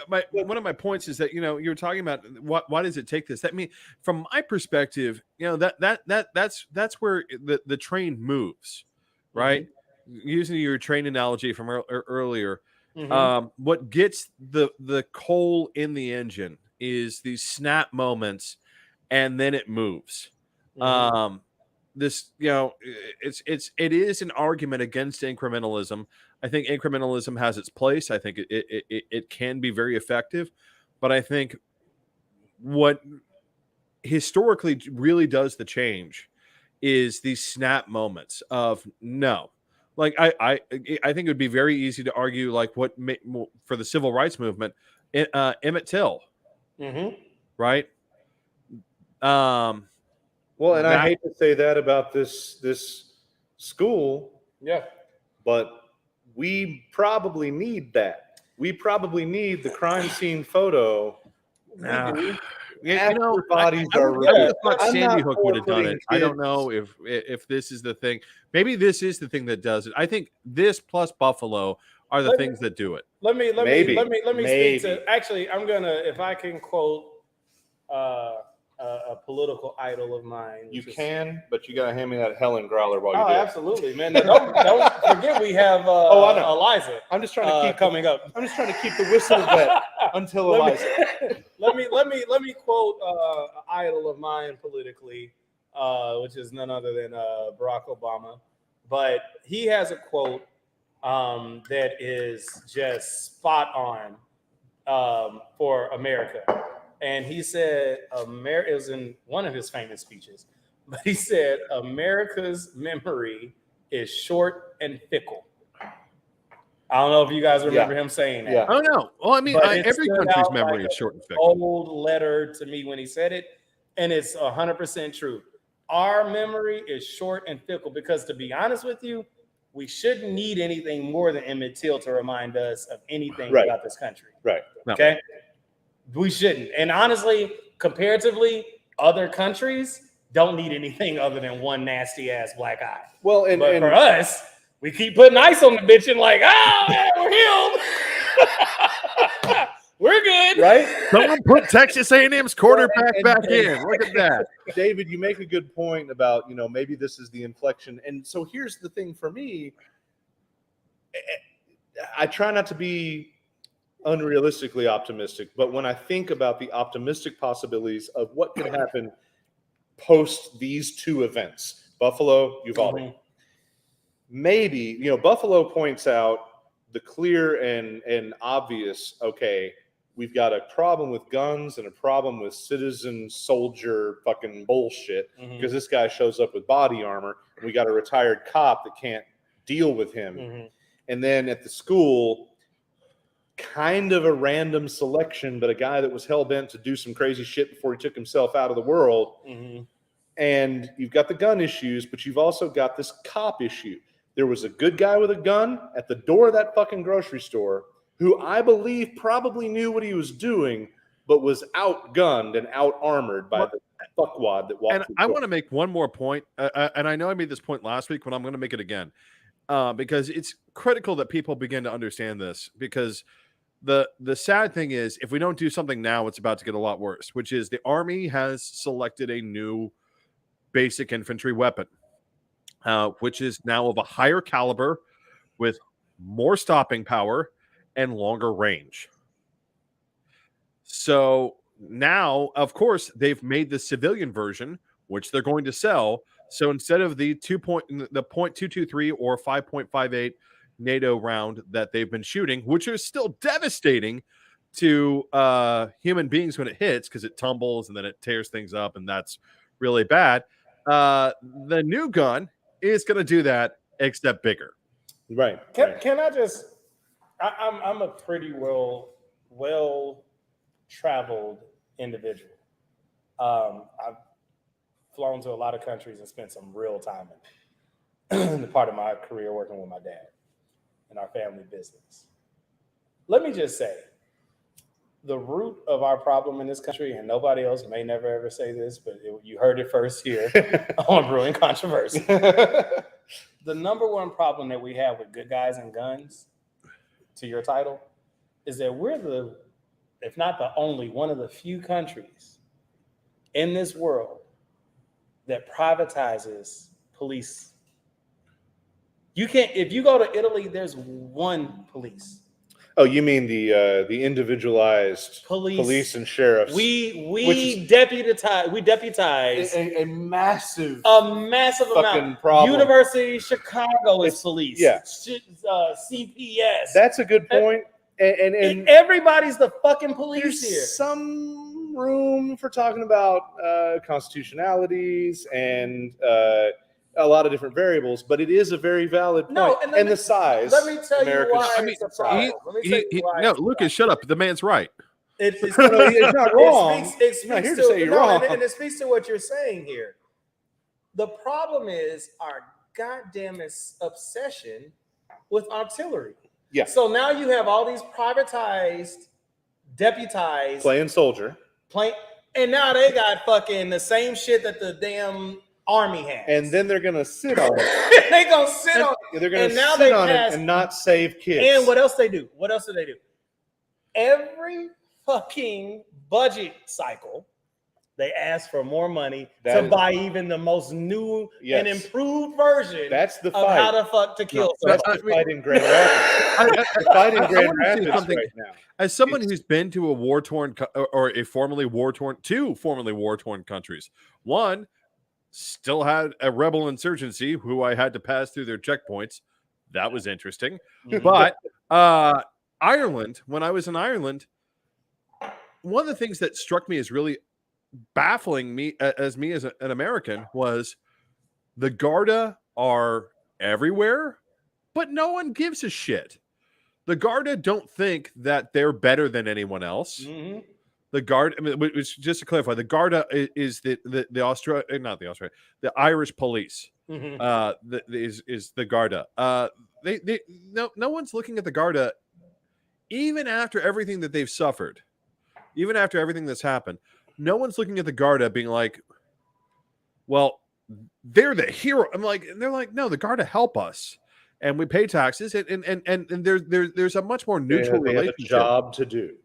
but one of my points is that you're talking about why does it take this? That mean, from my perspective, that's where the train moves, right? Using your train analogy from earlier, what gets the coal in the engine is these snap moments, and then it moves. This, it is an argument against incrementalism. I think incrementalism has its place. I think it can be very effective, but I think what historically really does the change is these snap moments of no. Like I think it would be very easy to argue like for the civil rights movement, Emmett Till, right? Well, and I hate to say that about this school, but we probably need that. We probably need the crime scene photo. bodies are. I would have thought I'm Sandy not Hook for would have done putting it. I don't kids- know if this is the thing. Maybe this is the thing that does it. I think this plus Buffalo are the things that do it. Let me Maybe. speak to. Actually, I'm gonna, if I can quote a political idol of mine. You can, but you gotta hand me that Helen growler while you do. Absolutely, man. Now, don't forget we have I know. Eliza. I'm just trying to keep coming up. I'm just trying to keep the whistle wet until Eliza. Let me quote an idol of mine politically, which is none other than Barack Obama. But he has a quote that is just spot on for America. And he said, it was in one of his famous speeches, but he said, America's memory is short and fickle. I don't know if you guys remember him saying that. Yeah. I don't know. Well, I mean, every country's memory is short and fickle. Old letter to me when he said it, and it's 100% true. Our memory is short and fickle because, to be honest with you, we shouldn't need anything more than Emmett Till to remind us of anything about this country. Right. Okay? We shouldn't. And honestly, comparatively, other countries don't need anything other than one nasty ass black eye. Well, but for us, we keep putting ice on the bitch and like, we're healed. We're good. Right? Someone put Texas A&M's quarterback back in. Look at that. David, you make a good point about, maybe this is the inflection. And so here's the thing for me. I try not to be unrealistically optimistic, but when I think about the optimistic possibilities of what could happen post these two events, Buffalo, Uvalde, maybe, Buffalo points out the clear and obvious, okay, we've got a problem with guns and a problem with citizen soldier fucking bullshit because this guy shows up with body armor and we got a retired cop that can't deal with him. And then at the school, kind of a random selection, but a guy that was hell-bent to do some crazy shit before he took himself out of the world. And you've got the gun issues, but you've also got this cop issue. There was a good guy with a gun at the door of that fucking grocery store who I believe probably knew what he was doing, but was outgunned and out-armored by the fuckwad that walked And I want to make one more point, and I know I made this point last week, but I'm going to make it again, because it's critical that people begin to understand this, because the sad thing is, if we don't do something now, it's about to get a lot worse, which is the Army has selected a new basic infantry weapon, which is now of a higher caliber with more stopping power and longer range. So now, of course, they've made the civilian version, which they're going to sell. So instead of the .223 or 5.58 NATO round that they've been shooting, which is still devastating to human beings when it hits because it tumbles and then it tears things up, and that's really bad. The new gun is going to do that, except bigger. Right. Can I just? I'm a pretty well traveled individual. I've flown to a lot of countries and spent some real time in the part of my career working with my dad in our family business. Let me just say, the root of our problem in this country, and nobody else may never ever say this, but you heard it first here on Brewing Controversy. The number one problem that we have with good guys and guns, to your title, is that we're the, if not the only, one of the few countries in this world that privatizes police. You can't, if you go to Italy, there's one police. Oh, you mean the individualized police and sheriffs? We deputize a massive amount. Problem. University of Chicago is police. Yeah. CPS. That's a good point. And everybody's the fucking police here. Some room for talking about constitutionalities and a lot of different variables, but it is a very valid point. No, and the size. Let me tell you why it's a problem. No, Lucas, shut up. The man's right. It's not wrong. It's not here to say you're wrong. And it speaks to what you're saying here. The problem is our goddamn obsession with artillery. Yeah. So now you have all these privatized, deputized, playing soldier. And now they got fucking the same shit that the damn army has. And then they're gonna sit on it. They gonna sit on it. They're gonna And now sit they on pass- it and not save kids. And what else they do? What else do they do? Every fucking budget cycle, they ask for more money to buy even the most new and improved version. That's the of fight. how the fuck to kill. That's the fight in Grand Rapids. The fight in Grand Rapids right now. As someone who's been to a war-torn or a two formerly war-torn countries, one still had a rebel insurgency who I had to pass through their checkpoints. That was interesting. But Ireland, when I was in Ireland, one of the things that struck me as really baffling me as an American was the Garda are everywhere, but no one gives a shit. The Garda don't think that they're better than anyone else. Mm-hmm. The Garda, I mean, just to clarify, the Garda is the Irish police. Mm-hmm. Is the Garda. No one's looking at the Garda, even after everything that they've suffered, even after everything that's happened. No one's looking at the Garda being like, well, they're the hero. They're like, no, the Garda help us. And we pay taxes, and there's a much more neutral relationship. Have a job to do,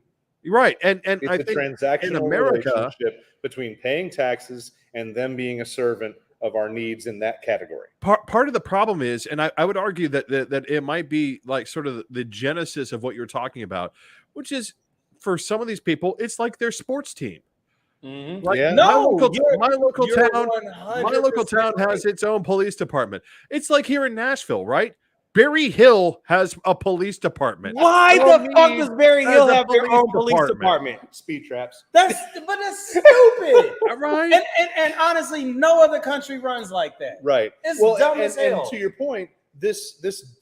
right? And it's I think transactional in America, relationship between paying taxes and them being a servant of our needs in that category. Part of the problem is, and I would argue that it might be like sort of the genesis of what you're talking about, which is for some of these people, it's like their sports team. Mm-hmm. Like my local town has its own police department. It's like here in Nashville, right? Berry Hill has a police department. Why the fuck does Berry Hill have their own police department? Speed traps. That's stupid. Right. And honestly, no other country runs like that. Right. It's dumb as hell. And to your point, this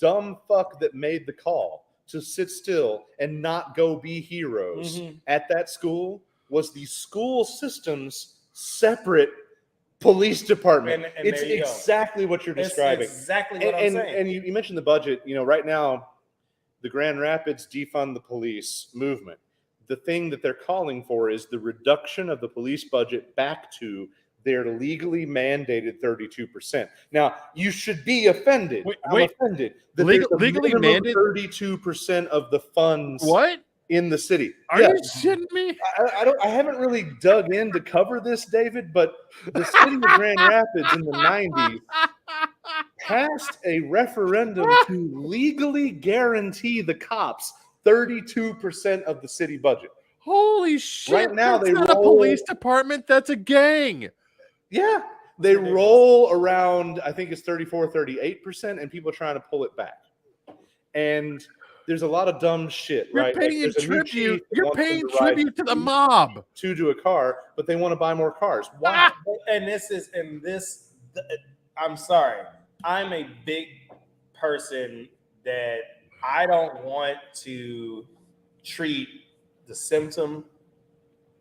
dumb fuck that made the call to sit still and not go be heroes at that school was the school system's separate police department. And it's exactly what you're describing. It's exactly what I'm saying. And you mentioned the budget. You know, right now, the Grand Rapids defund the police movement. The thing that they're calling for is the reduction of the police budget back to their legally mandated 32%. Now, you should be offended. I'm offended that legally mandated 32% of the funds. What? In the city. Are you shitting me? I haven't really dug in to cover this, David, but the city of Grand Rapids in the 90s passed a referendum to legally guarantee the cops 32% of the city budget. Holy shit. Right now, that's not a police department. That's a gang. Yeah. They roll around, I think it's 34, 38%, and people are trying to pull it back. And there's a lot of dumb shit, right? You're paying tribute to the mob. To a car, but they want to buy more cars. Why? I'm sorry. I'm a big person that I don't want to treat the symptom.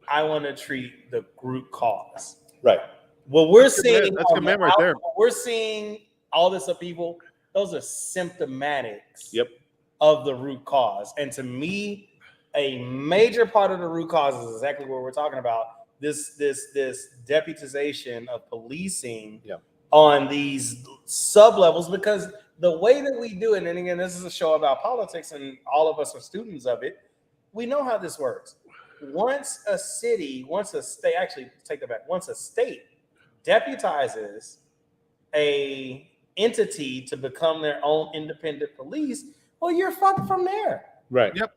I want to treat the root cause. Right. What we're seeing, that's a man right there. We're seeing all this upheaval. Those are symptomatics. Yep. Of the root cause. And to me, a major part of the root cause is exactly what we're talking about. This deputization of policing on these sub levels, because the way that we do it, and again, this is a show about politics and all of us are students of it, we know how this works. Once a state deputizes a entity to become their own independent police, well, you're fucked from there. Right. Yep.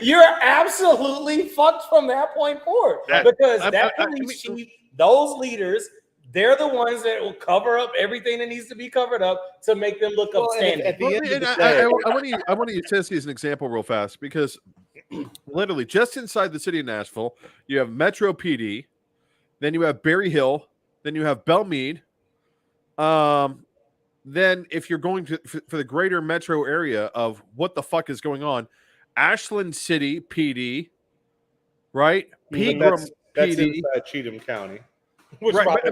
You're absolutely fucked from that point forward. Because police chief, those leaders, they're the ones that will cover up everything that needs to be covered up to make them look upstanding. I want to use Tennessee as an example real fast, because literally just inside the city of Nashville, you have Metro PD, then you have Berry Hill, then you have Belmead. Then if you're going to for the greater metro area of what the fuck is going on, Ashland City PD, right? Pegram that's PD. Inside Cheatham County. Right,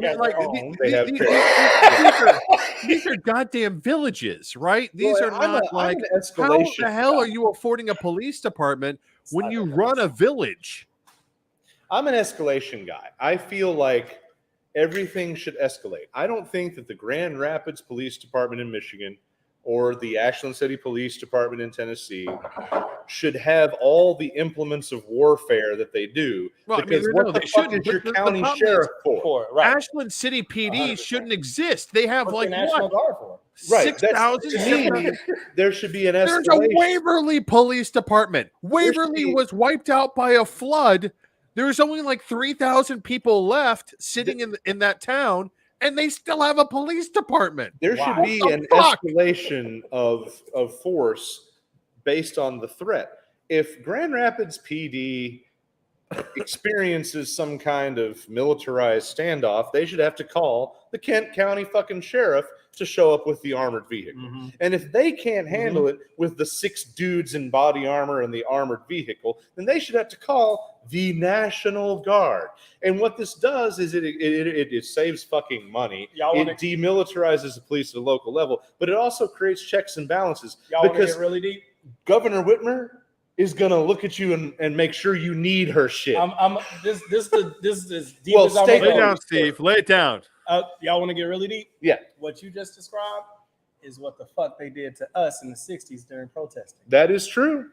these are goddamn villages, right? These are not how the hell are you affording a police department when you run a village? I'm an escalation guy. I feel like everything should escalate. I don't think that the Grand Rapids Police Department in Michigan or the Ashland City Police Department in Tennessee should have all the implements of warfare that they do. Well, because I mean, what no, the they fuck shouldn't. is your The county problem sheriff for? Right. Ashland City PD 100%. shouldn't exist. They have What's like the National what? Guard for? Right. 6,000. To me, there should be an There's a escalation. Waverly Police Department. Waverly was wiped out by a flood. There's only like 3,000 people left sitting in that town, and they still have a police department. There should be an escalation of force based on the threat. If Grand Rapids PD experiences some kind of militarized standoff, they should have to call the Kent County fucking sheriff to show up with the armored vehicle. Mm-hmm. And if they can't handle it with the 6 dudes in body armor and the armored vehicle, then they should have to call the National Guard. And what this does is it saves fucking money. It demilitarizes the police at a local level, but it also creates checks and balances. Y'all want to get really deep? Governor Whitmer is gonna look at you and make sure you need her shit. This is deep. Well, lay it down, Steve. Lay it down. Y'all want to get really deep? Yeah. What you just described is what the fuck they did to us in the 60s during protesting. That is true.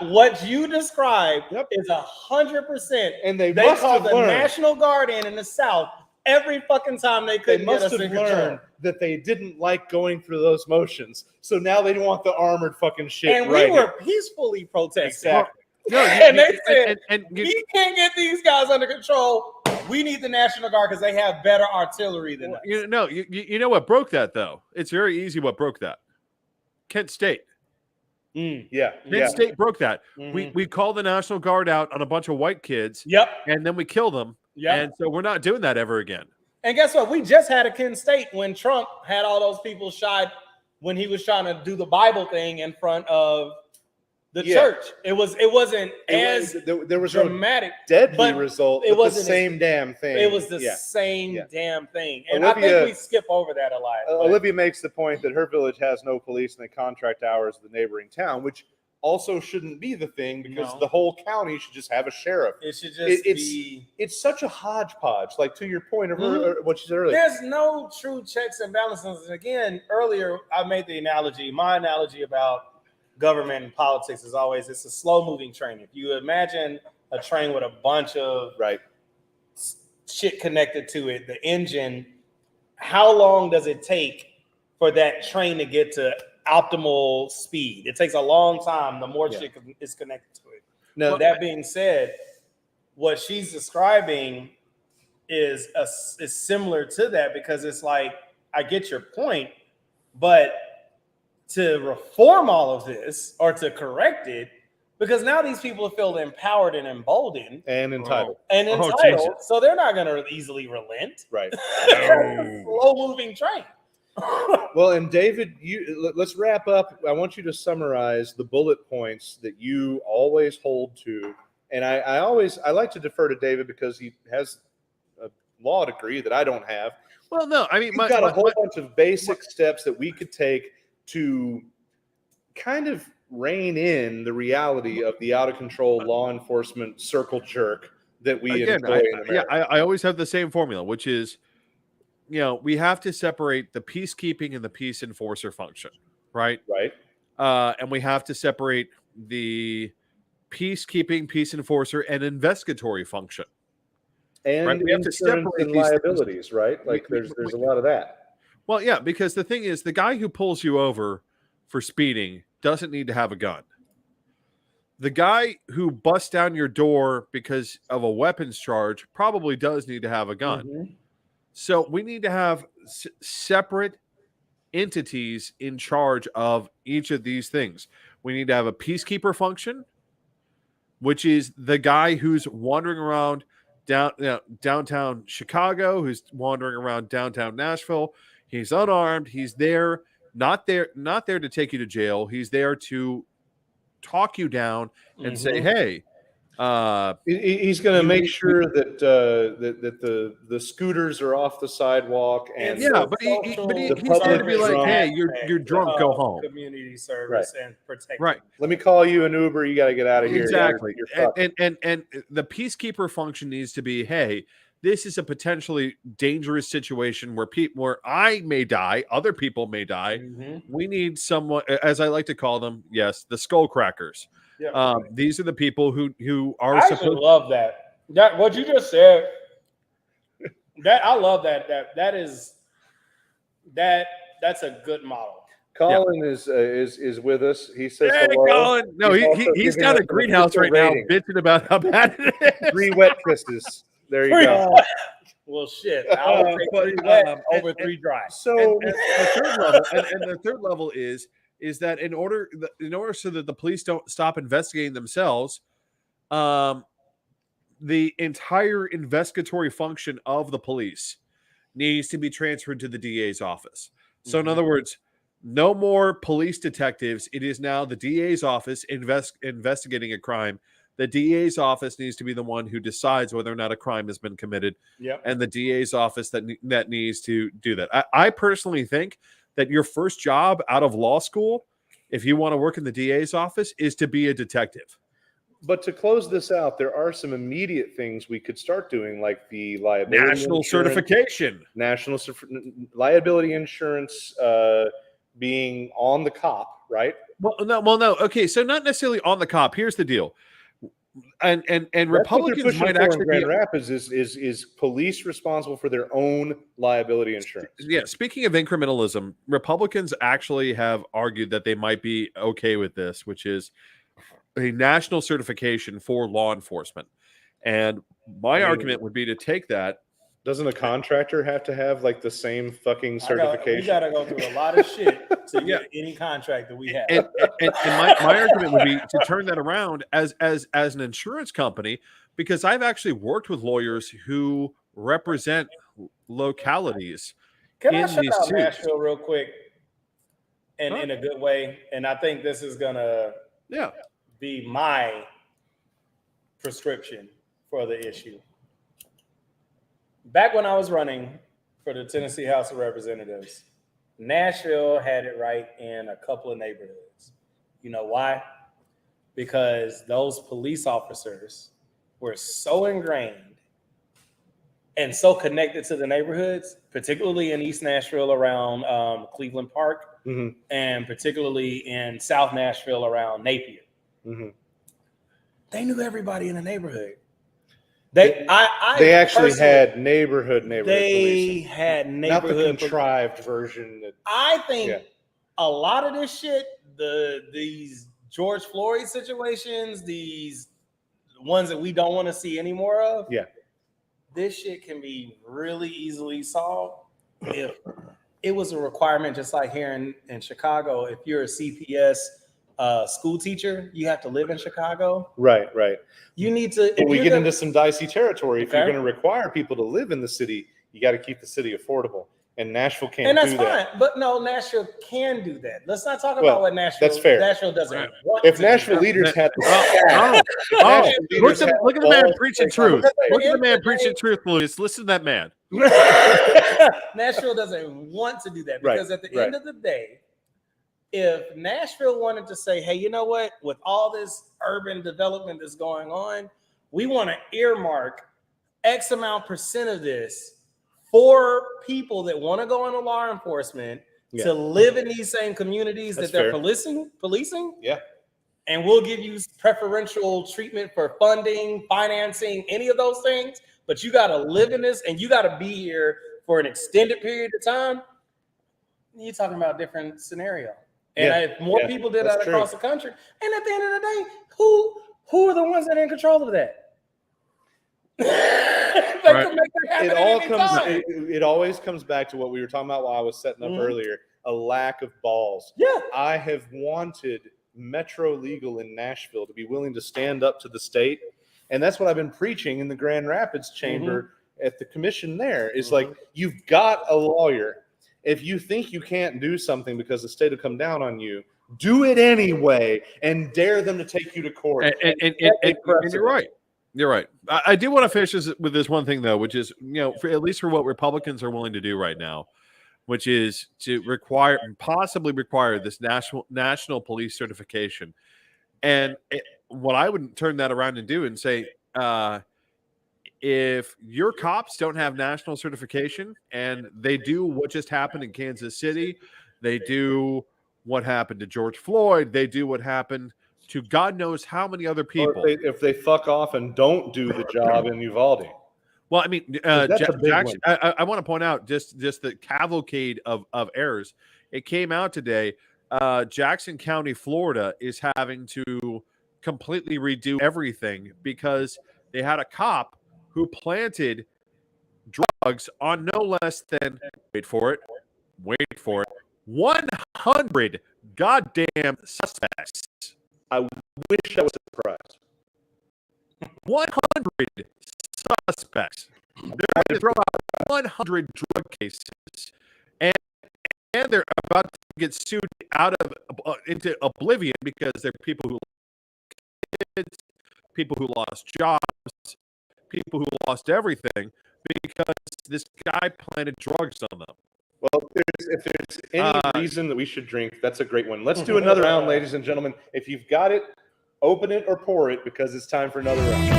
What you described is 100%. And they called the National Guard in the South every fucking time they couldn't get us in control. That they didn't like going through those motions, so now they want the armored fucking shit. And we were peacefully protesting. Exactly. And they said, we can't get these guys under control. We need the National Guard because they have better artillery than us. You know what broke that, though? It's very easy what broke that. Kent State. Kent State broke that. Mm-hmm. We called the National Guard out on a bunch of white kids. Yep. And then we killed them. Yep. And so we're not doing that ever again. And guess what? We just had a Kent State when Trump had all those people shot when he was trying to do the Bible thing in front of the church. There was dramatic, deadly result. It was the same damn thing. It was the same damn thing, and I think we skip over that a lot. Olivia makes the point that her village has no police and they contract hours of the neighboring town, which also shouldn't be the thing because the whole county should just have a sheriff. It should just be. It's such a hodgepodge. Like to your point of what you said earlier, there's no true checks and balances. And again, earlier I made the analogy. My analogy about government and politics is always it's a slow moving train. If you imagine a train with a bunch of shit connected to it, the engine, how long does it take for that train to get to optimal speed? It takes a long time the more shit is connected to it. Now, that being said, what she's describing is similar to that because it's like, I get your point, but to reform all of this or to correct it, because now these people feel empowered and emboldened and entitled. So they're not going to easily relent. Right. Slow moving train. Well, and David, let's wrap up. I want you to summarize the bullet points that you always hold to. And I like to defer to David because he has a law degree that I don't have. Well, no, I mean, we've got a whole bunch of basic steps that we could take to kind of rein in the reality of the out of control law enforcement circle jerk that we employ in America. I always have the same formula, which is, we have to separate the peacekeeping and the peace enforcer function, right? Right. And we have to separate the peacekeeping, peace enforcer, and investigatory function. And we have to separate liabilities, right? Like there's a lot of that. Well, yeah, because the thing is, the guy who pulls you over for speeding doesn't need to have a gun. The guy who busts down your door because of a weapons charge probably does need to have a gun. Mm-hmm. So we need to have separate entities in charge of each of these things. We need to have a peacekeeper function, which is the guy who's wandering around downtown Chicago, who's wandering around downtown Nashville. He's unarmed. He's there, not there to take you to jail. He's there to talk you down and say, hey, He's going to make sure that the scooters are off the sidewalk, and he's going to be like, hey, you're drunk, go home. Community service and protect. Right. Let me call you an Uber. You got to get out of here. Exactly. And the peacekeeper function needs to be, hey, this is a potentially dangerous situation where I may die, other people may die. Mm-hmm. We need someone, as I like to call them, yes, the skull crackers. Yeah. These are the people who are I actually love that. That what you just said. That I love that. That's a good model. Colin is with us. He says hey, hello. Colin. No, he's got a greenhouse right now, bitching about how bad it is. 3 wet kisses. There you go. Well, shit. I would take 3 wet over 3 dry. So the third level is that in order so that the police don't stop investigating themselves, the entire investigatory function of the police needs to be transferred to the DA's office. So in other words, no more police detectives. It is now the DA's office investigating a crime. The DA's office needs to be the one who decides whether or not a crime has been committed. Yep. And the DA's office that needs to do that. I personally think that your first job out of law school, if you want to work in the DA's office, is to be a detective. But to close this out, there are some immediate things we could start doing, like the liability national certification, liability insurance being on the cop, right? Well, no. Okay, so not necessarily on the cop. Here's the deal. And Republicans might actually Grand Rapids is police responsible for their own liability insurance. Yeah. Speaking of incrementalism, Republicans actually have argued that they might be okay with this, which is a national certification for law enforcement. And my argument would be to take that. Doesn't a contractor have to have like the same fucking certification? We got to go through a lot of shit to get any contract that we have. And my argument would be to turn that around as an insurance company, because I've actually worked with lawyers who represent localities. Can I shout out Nashville real quick and in a good way? And I think this is going to be my prescription for the issue. Back when I was running for the Tennessee House of Representatives, Nashville had it right in a couple of neighborhoods. You know why? Because those police officers were so ingrained and so connected to the neighborhoods, particularly in East Nashville around Cleveland Park, and particularly in South Nashville around Napier. They knew everybody in the neighborhood. They actually had neighborhood They policing. had neighborhood, not the contrived version. I think a lot of this shit, these George Floyd situations, these ones that we don't want to see any more of. Yeah, this shit can be really easily solved if it was a requirement, just like here in Chicago. If you're a CPS school teacher, you have to live in Chicago. Right. You need to. But we get into some dicey territory. If you're going to require people to live in the city, you got to keep the city affordable. And Nashville can't do that. And that's fine. But no, Nashville can do that. Let's not talk about what Nashville. That's fair. Nashville doesn't want if Nashville leaders had look at the man preaching truth. Look at the man preaching truth, Louis. Listen to that man. Nashville doesn't want to do that because at the end of the day, if Nashville wanted to say, hey, you know what, with all this urban development that's going on, we want to earmark X amount % of this for people that want to go into law enforcement to live in these same communities that they're policing. Yeah. And we'll give you preferential treatment for funding, financing, any of those things. But you got to live in this and you got to be here for an extended period of time. You're talking about a different scenario. And if more people did that across the country, and at the end of the day, who are the ones that are in control of that? It always comes back to what we were talking about while I was setting up earlier, a lack of balls. Yeah. I have wanted Metro Legal in Nashville to be willing to stand up to the state. And that's what I've been preaching in the Grand Rapids chamber at the commission there. Is like, you've got a lawyer. If you think you can't do something because the state will come down on you, do it anyway and dare them to take you to court. And you're right. You're right. I do want to finish with this one thing, though, which is, at least for what Republicans are willing to do right now, which is to possibly require this national police certification. And what I would turn that around and do and say, if your cops don't have national certification and they do what just happened in Kansas City, they do what happened to George Floyd, they do what happened to God knows how many other people. If they fuck off and don't do the job in Uvalde. Well, I mean, Jackson, I want to point out just the cavalcade of errors. It came out today. Jackson County, Florida, is having to completely redo everything because they had a cop who planted drugs on no less than, wait for it, 100 goddamn suspects. I wish I was surprised. 100 suspects. They're going to throw out 100 drug cases, and they're about to get sued out of into oblivion because they're people who lost kids, people who lost jobs, people who lost everything because this guy planted drugs on them. Well, if there's any reason that we should drink, that's a great one. Let's do another round, ladies and gentlemen. If you've got it, open it or pour it because it's time for another round.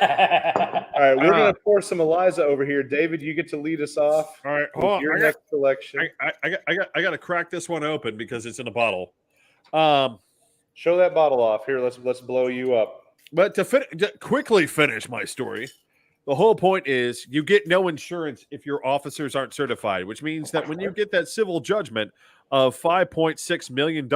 All right, we're going to pour some Eliza over here. David, you get to lead us off. All right, hold on. Your next selection. I got to crack this one open because it's in a bottle. Show that bottle off. Here, let's blow you up. But to quickly finish my story, the whole point is you get no insurance if your officers aren't certified, which means that when you get that civil judgment of $5.6 million,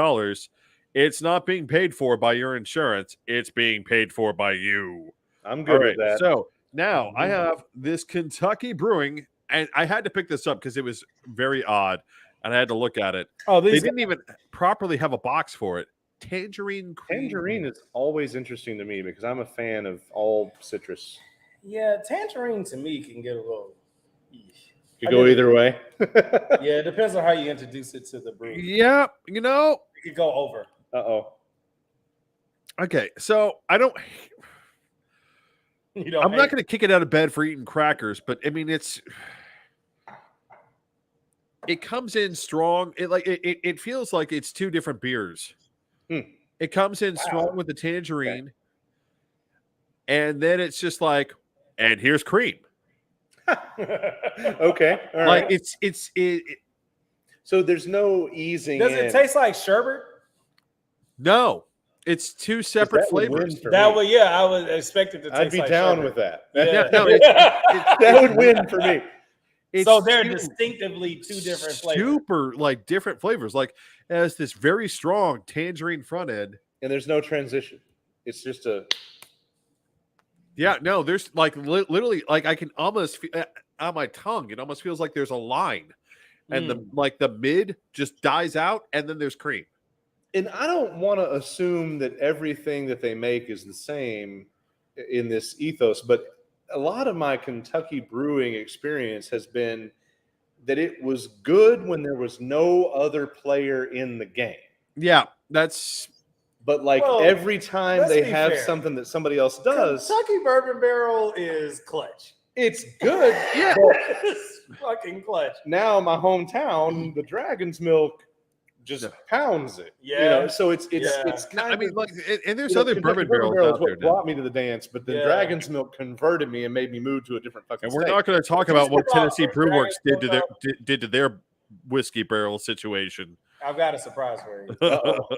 it's not being paid for by your insurance. It's being paid for by you. I'm good with that. So now I have this Kentucky Brewing, and I had to pick this up because it was very odd, and I had to look at it. Oh, they didn't even properly have a box for it. Tangerine cream. Tangerine is always interesting to me because I'm a fan of all citrus. Yeah, tangerine to me can get a little. Could go either way. Yeah, it depends on how you introduce it to the brew. Yeah, it could go over. Uh-oh. Okay, so I'm not going to kick it out of bed for eating crackers, but I mean it comes in strong. It feels like it's two different beers. It comes in strong with the tangerine, and then it's just like, and here's cream. Okay, all like right. It's so there's no easing. Does it taste like sherbet? No, it's two separate flavors. I would expect it to taste. I'd be like down sherbet. with that. Yeah. No, that would win for me. So they're distinctively two different flavors. Super different flavors. Like it has this very strong tangerine front end. And there's no transition. It's just a. Yeah, no, there's literally I can almost feel on my tongue. It almost feels like there's a line, and the mid just dies out, and then there's cream. And I don't want to assume that everything that they make is the same in this ethos, but a lot of my Kentucky brewing experience has been that it was good when there was no other player in the game. Yeah, that's. But every time they have something that somebody else does, Kentucky Bourbon Barrel is clutch. It's good. Yeah, it's fucking clutch. Now my hometown, the Dragon's Milk, just pounds it. Yeah, so it's kind of. And there's other bourbon barrels out there. What brought me to the dance, but the Dragon's Milk converted me and made me move to a different fucking. And we're not going to talk about what Tennessee Brew Works did to their whiskey barrel situation. I've got a surprise for you.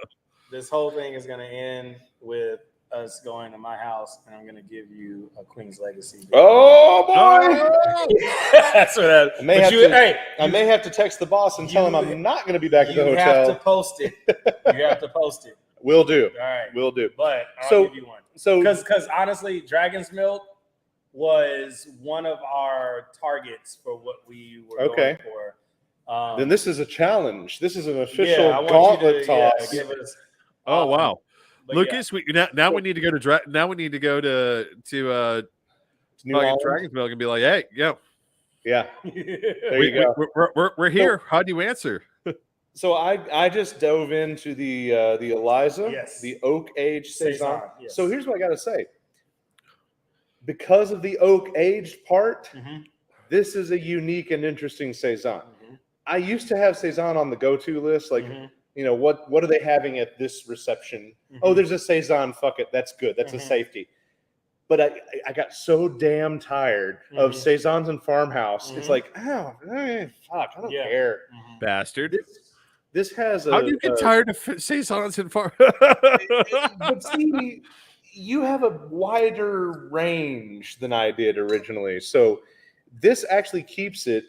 This whole thing is going to end with us going to my house, and I'm going to give you a Queen's Legacy. Oh, boy! That's what I may have to text the boss and tell him I'm not going to be back at the hotel. You have to post it. You have to post it. Will do. All right. Will do. But I'll give you one. So, because honestly, Dragon's Milk was one of our targets for what we were going for. Then this is a challenge. This is an official gauntlet toss. Oh wow, Lucas! We need to go to Dragon's Milk and be like, hey, yeah. There you go. We're here. How do you answer? So I just dove into the Eliza, Yes. the oak aged saison. Yes. So here's what I got to say. Because of the oak aged part, this is a unique and interesting saison. I used to have saison on the go-to list, like what are they having at this reception? Oh, there's a saison. Fuck it, that's good. That's a safety. But I got so damn tired of saisons and farmhouse. It's like, oh, fuck, I don't care, bastard. This has How do you get tired of saisons and farm? But see, you have a wider range than I did originally, so this actually keeps it.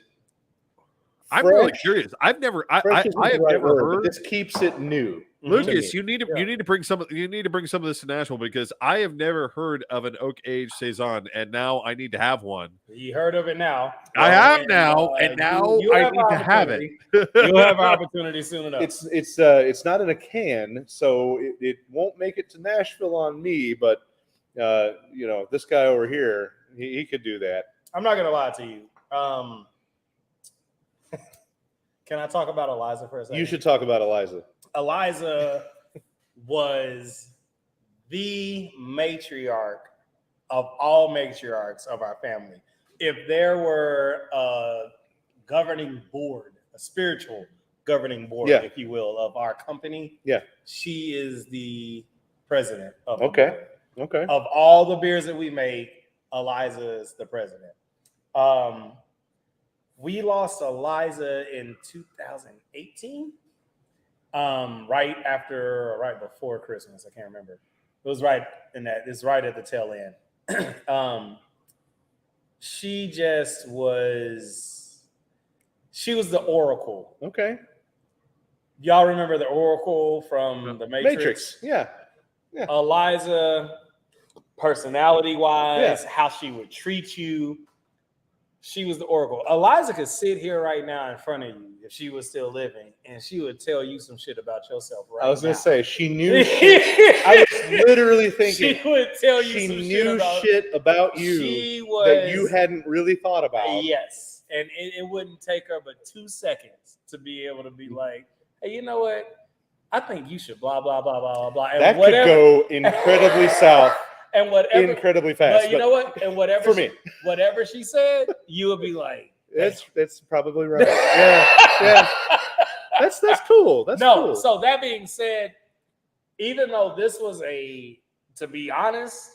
I'm really curious. I have never heard. This keeps it new. Lucas, you need to bring some of this to Nashville because I have never heard of an oak aged saison, and now I need to have one. You heard of it now. I have now, and now I need to have it. You'll have an opportunity soon enough. It's not in a can, so it won't make it to Nashville on me. But this guy over here, he could do that. I'm not gonna lie to you. Can I talk about Eliza for a second? You should talk about Eliza. Eliza was the matriarch of all matriarchs of our family. If there were a governing board, a spiritual governing board, if you will, of our company, she is the president of the board. Okay. Of all the beers that we make, Eliza is the president. We lost Eliza in 2018, right before Christmas. I can't remember. It was right in that. It's right at the tail end. She was the Oracle. Okay. Y'all remember the Oracle from the Matrix? Yeah. Eliza, personality-wise, how she would treat you. She was the Oracle. Eliza could sit here right now in front of you if she was still living, and she would tell you some shit about yourself right now. I was going to say, she knew shit. I was literally thinking she would tell you she some knew shit about you that you hadn't really thought about. Yes, and it wouldn't take her but 2 seconds to be able to be like, hey, you know what? I think you should blah, blah, blah, blah, blah. And that could go incredibly south. And whatever, incredibly fast. But you know what? And whatever for me, whatever she said, you would be like, "That's probably right." Yeah. That's cool. That's cool. So that being said, even though this was to be honest,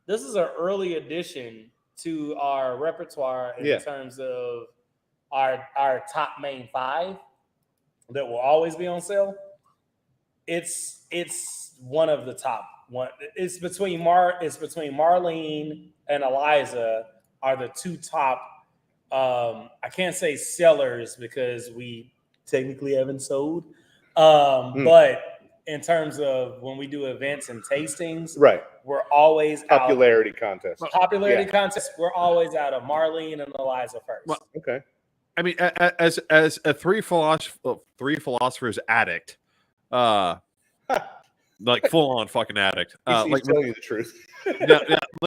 this is an early addition to our repertoire in terms of our top main 5 that will always be on sale. It's one of the top. It's between Marlene and Eliza are the 2 top. I can't say sellers because we technically haven't sold. But in terms of when we do events and tastings, we're always popularity contest. Contest. We're always out of Marlene and Eliza first. Well, okay. I mean, as a three philosophers addict, like full on fucking addict. Like telling you the truth.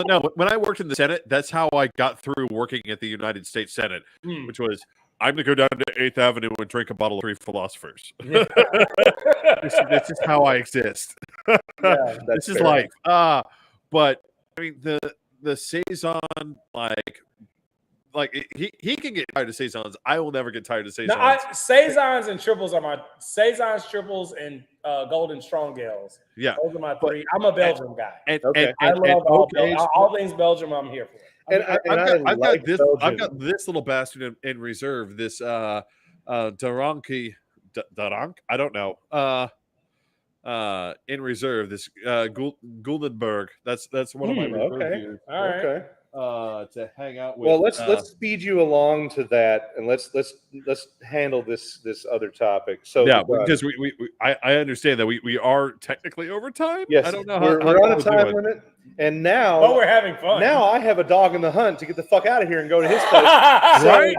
No. When I worked in the Senate, that's how I got through working at the United States Senate, which was I'm gonna go down to 8th Avenue and drink a bottle of Three Philosophers. This is how I exist. This is life. But I mean the saison, like he can get tired of saisons. I will never get tired of saisons. No, saisons and triples are my saisons, triples, and golden strong ales. Yeah, those are my 3. I'm a Belgium guy. I love all things Belgium. I'm here for it. I've got this little bastard in reserve. This Daranki, I don't know. In reserve, this Guldenberg. That's one of my reserve. All right. Okay. To hang out with. Well, let's speed you along to that, and let's handle this other topic. So because I understand that we are technically over time. Yes, I don't know we're on a time limit, and now we're having fun. Now I have a dog in the hunt to get the fuck out of here and go to his place. Right.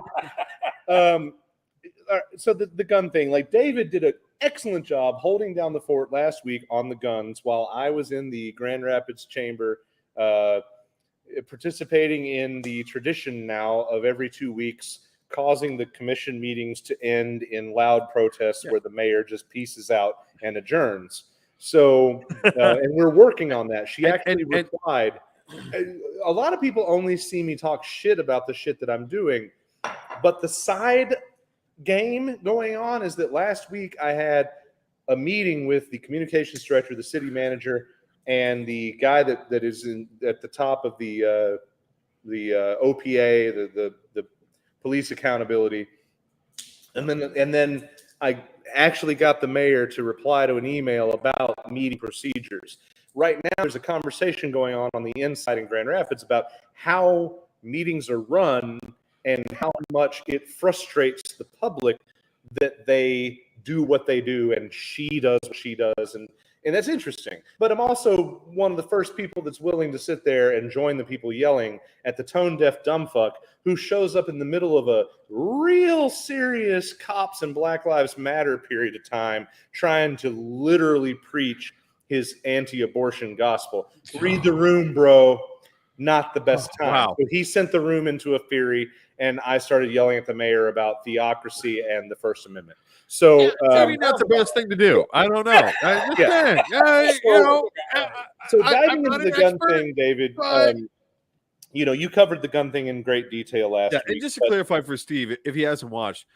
So the gun thing, like David did an excellent job holding down the fort last week on the guns, while I was in the Grand Rapids Chamber. Participating in the tradition now of every 2 weeks causing the commission meetings to end in loud protests where the mayor just pieces out and adjourns. So, and we're working on that. She actually replied. A lot of people only see me talk shit about the shit that I'm doing, but the side game going on is that last week I had a meeting with the communications director, the city manager, and the guy that is at the top of the OPA, the police accountability, and then I actually got the mayor to reply to an email about meeting procedures. Right now, there's a conversation going on the inside in Grand Rapids about how meetings are run and how much it frustrates the public that they do what they do and she does what she does. And that's interesting. But I'm also one of the first people that's willing to sit there and join the people yelling at the tone-deaf dumbfuck who shows up in the middle of a real serious cops and Black Lives Matter period of time trying to literally preach his anti-abortion gospel. Read the room, bro. Not the best time. Wow. So he sent the room into a fury, and I started yelling at the mayor about theocracy and the First Amendment. So maybe not the best thing to do. I don't know. So diving into the gun expert, thing, David, but... you covered the gun thing in great detail last week. And just to clarify for Steve, if he hasn't watched,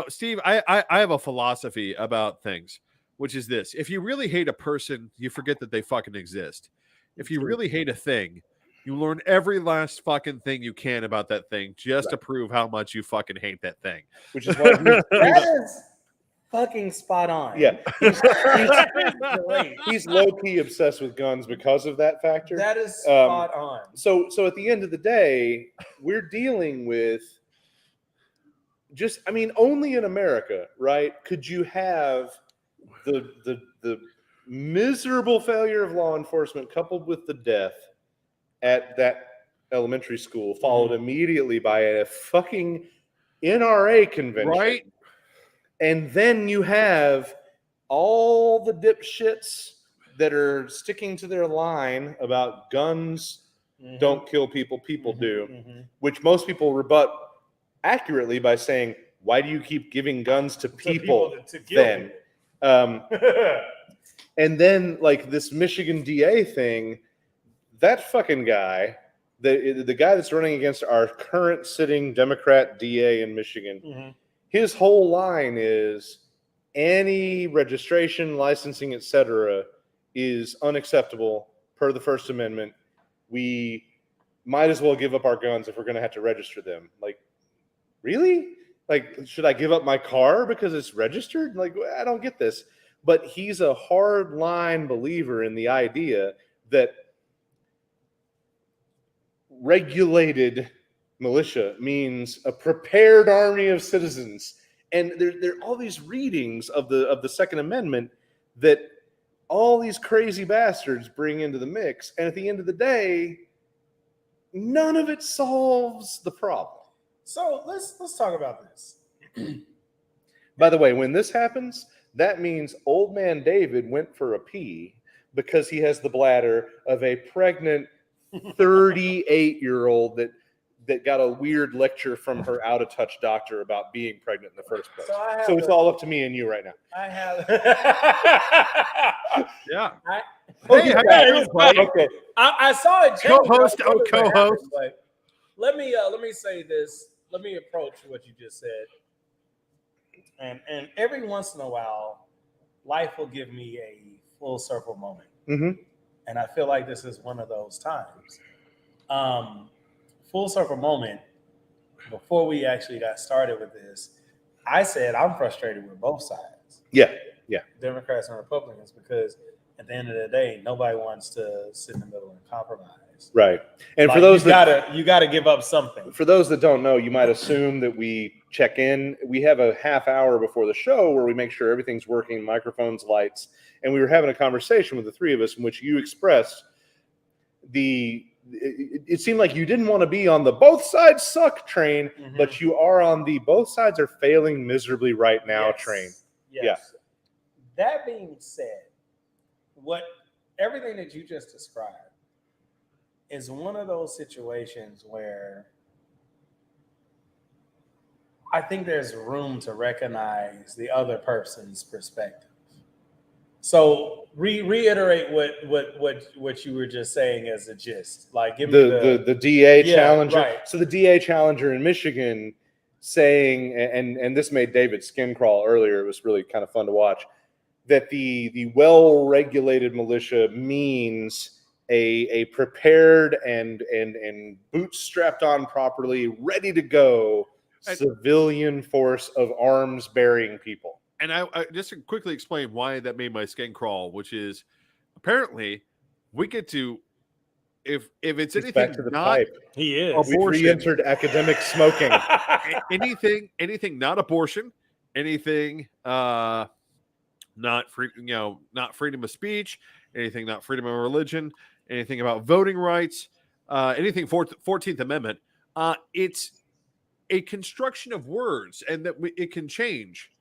Steve, I have a philosophy about things, which is this: if you really hate a person, you forget that they fucking exist. If you really hate a thing, you learn every last fucking thing you can about that thing just to prove how much you fucking hate that thing. Which is why that is fucking spot on. Yeah, he's low key obsessed with guns because of that factor. That is spot on. So at the end of the day, we're dealing with only in America, right? Could you have the miserable failure of law enforcement coupled with the death at that elementary school, followed immediately by a fucking NRA convention, right? And then you have all the dipshits that are sticking to their line about guns don't kill people, people do, which most people rebut accurately by saying, why do you keep giving guns to people then? And then, like, this Michigan DA thing, that fucking guy, the guy that's running against our current sitting Democrat DA in Michigan, his whole line is any registration, licensing, etc. is unacceptable per the First Amendment. We might as well give up our guns if we're going to have to register them. Like, really? Like, should I give up my car because it's registered? Like, I don't get this. But he's a hard line believer in the idea that regulated militia means a prepared army of citizens. And there are all these readings of the Second Amendment that all these crazy bastards bring into the mix. And at the end of the day, none of it solves the problem. So let's talk about this. By the way, when this happens, that means old man David went for a pee because he has the bladder of a pregnant 38-year-old that got a weird lecture from her out-of-touch doctor about being pregnant in the first place. So it's all up to me and you right now. I have. Yeah. Okay. I saw it. Co-host. Co-host. But let me say this. Let me approach what you just said. And every once in a while, life will give me a full circle moment. And I feel like this is one of those times. Full circle moment, before we actually got started with this, I said I'm frustrated with both sides. Yeah. Democrats and Republicans, because at the end of the day, nobody wants to sit in the middle and compromise. Right. And like, for those you gotta give up something. For those that don't know, you might assume that we check in. We have a half hour before the show where we make sure everything's working, microphones, lights, and we were having a conversation with the three of us in which you expressed it seemed like you didn't want to be on the both sides suck train, but you are on the both sides are failing miserably right now train. Yes. Yeah. That being said, everything that you just described is one of those situations where I think there's room to recognize the other person's perspective. So reiterate what you were just saying as a gist. Like give me the DA challenger. Right. So the DA challenger in Michigan saying, and this made David's skin crawl earlier. It was really kind of fun to watch. That the well-regulated militia means a prepared and boots strapped on properly, ready to go civilian force of arms-bearing people. And I just to quickly explain why that made my skin crawl, which is apparently we get to if it's He's anything back to the not pipe. He is. We've re-entered academic smoking. anything not abortion, anything not free, not freedom of speech, anything not freedom of religion, anything about voting rights, anything 14th Amendment. It's a construction of words, and that it can change.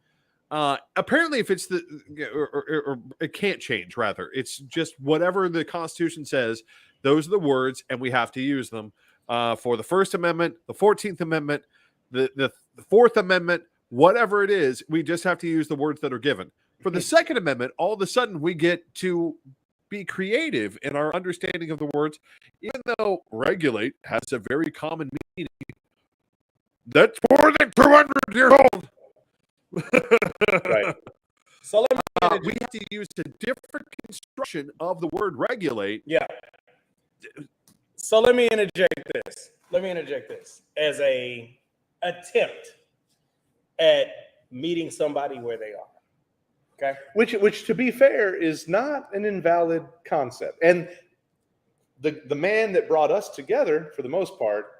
Apparently, if it's or it can't change. Rather, it's just whatever the Constitution says. Those are the words, and we have to use them for the First Amendment, the 14th Amendment, the Fourth Amendment, whatever it is. We just have to use the words that are given. For the Second Amendment, all of a sudden we get to be creative in our understanding of the words, even though regulate has a very common meaning. That's more than 200 years old. Right. So we have to use a different construction of the word regulate. Yeah. So let me interject this. As a attempt at meeting somebody where they are. Okay. Which to be fair is not an invalid concept. And the man that brought us together for the most part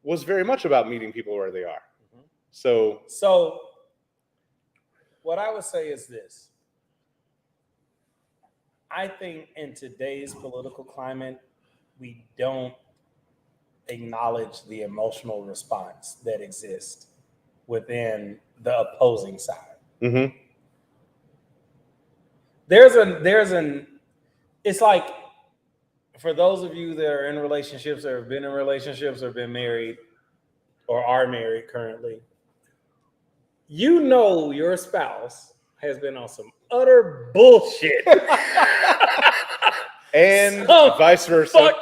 was very much about meeting people where they are. Mm-hmm. So what I would say is this. I think in today's political climate, we don't acknowledge the emotional response that exists within the opposing side. Mm-hmm. It's like, for those of you that are in relationships or have been in relationships or been married or are married currently, your spouse has been on some utter bullshit. And vice versa.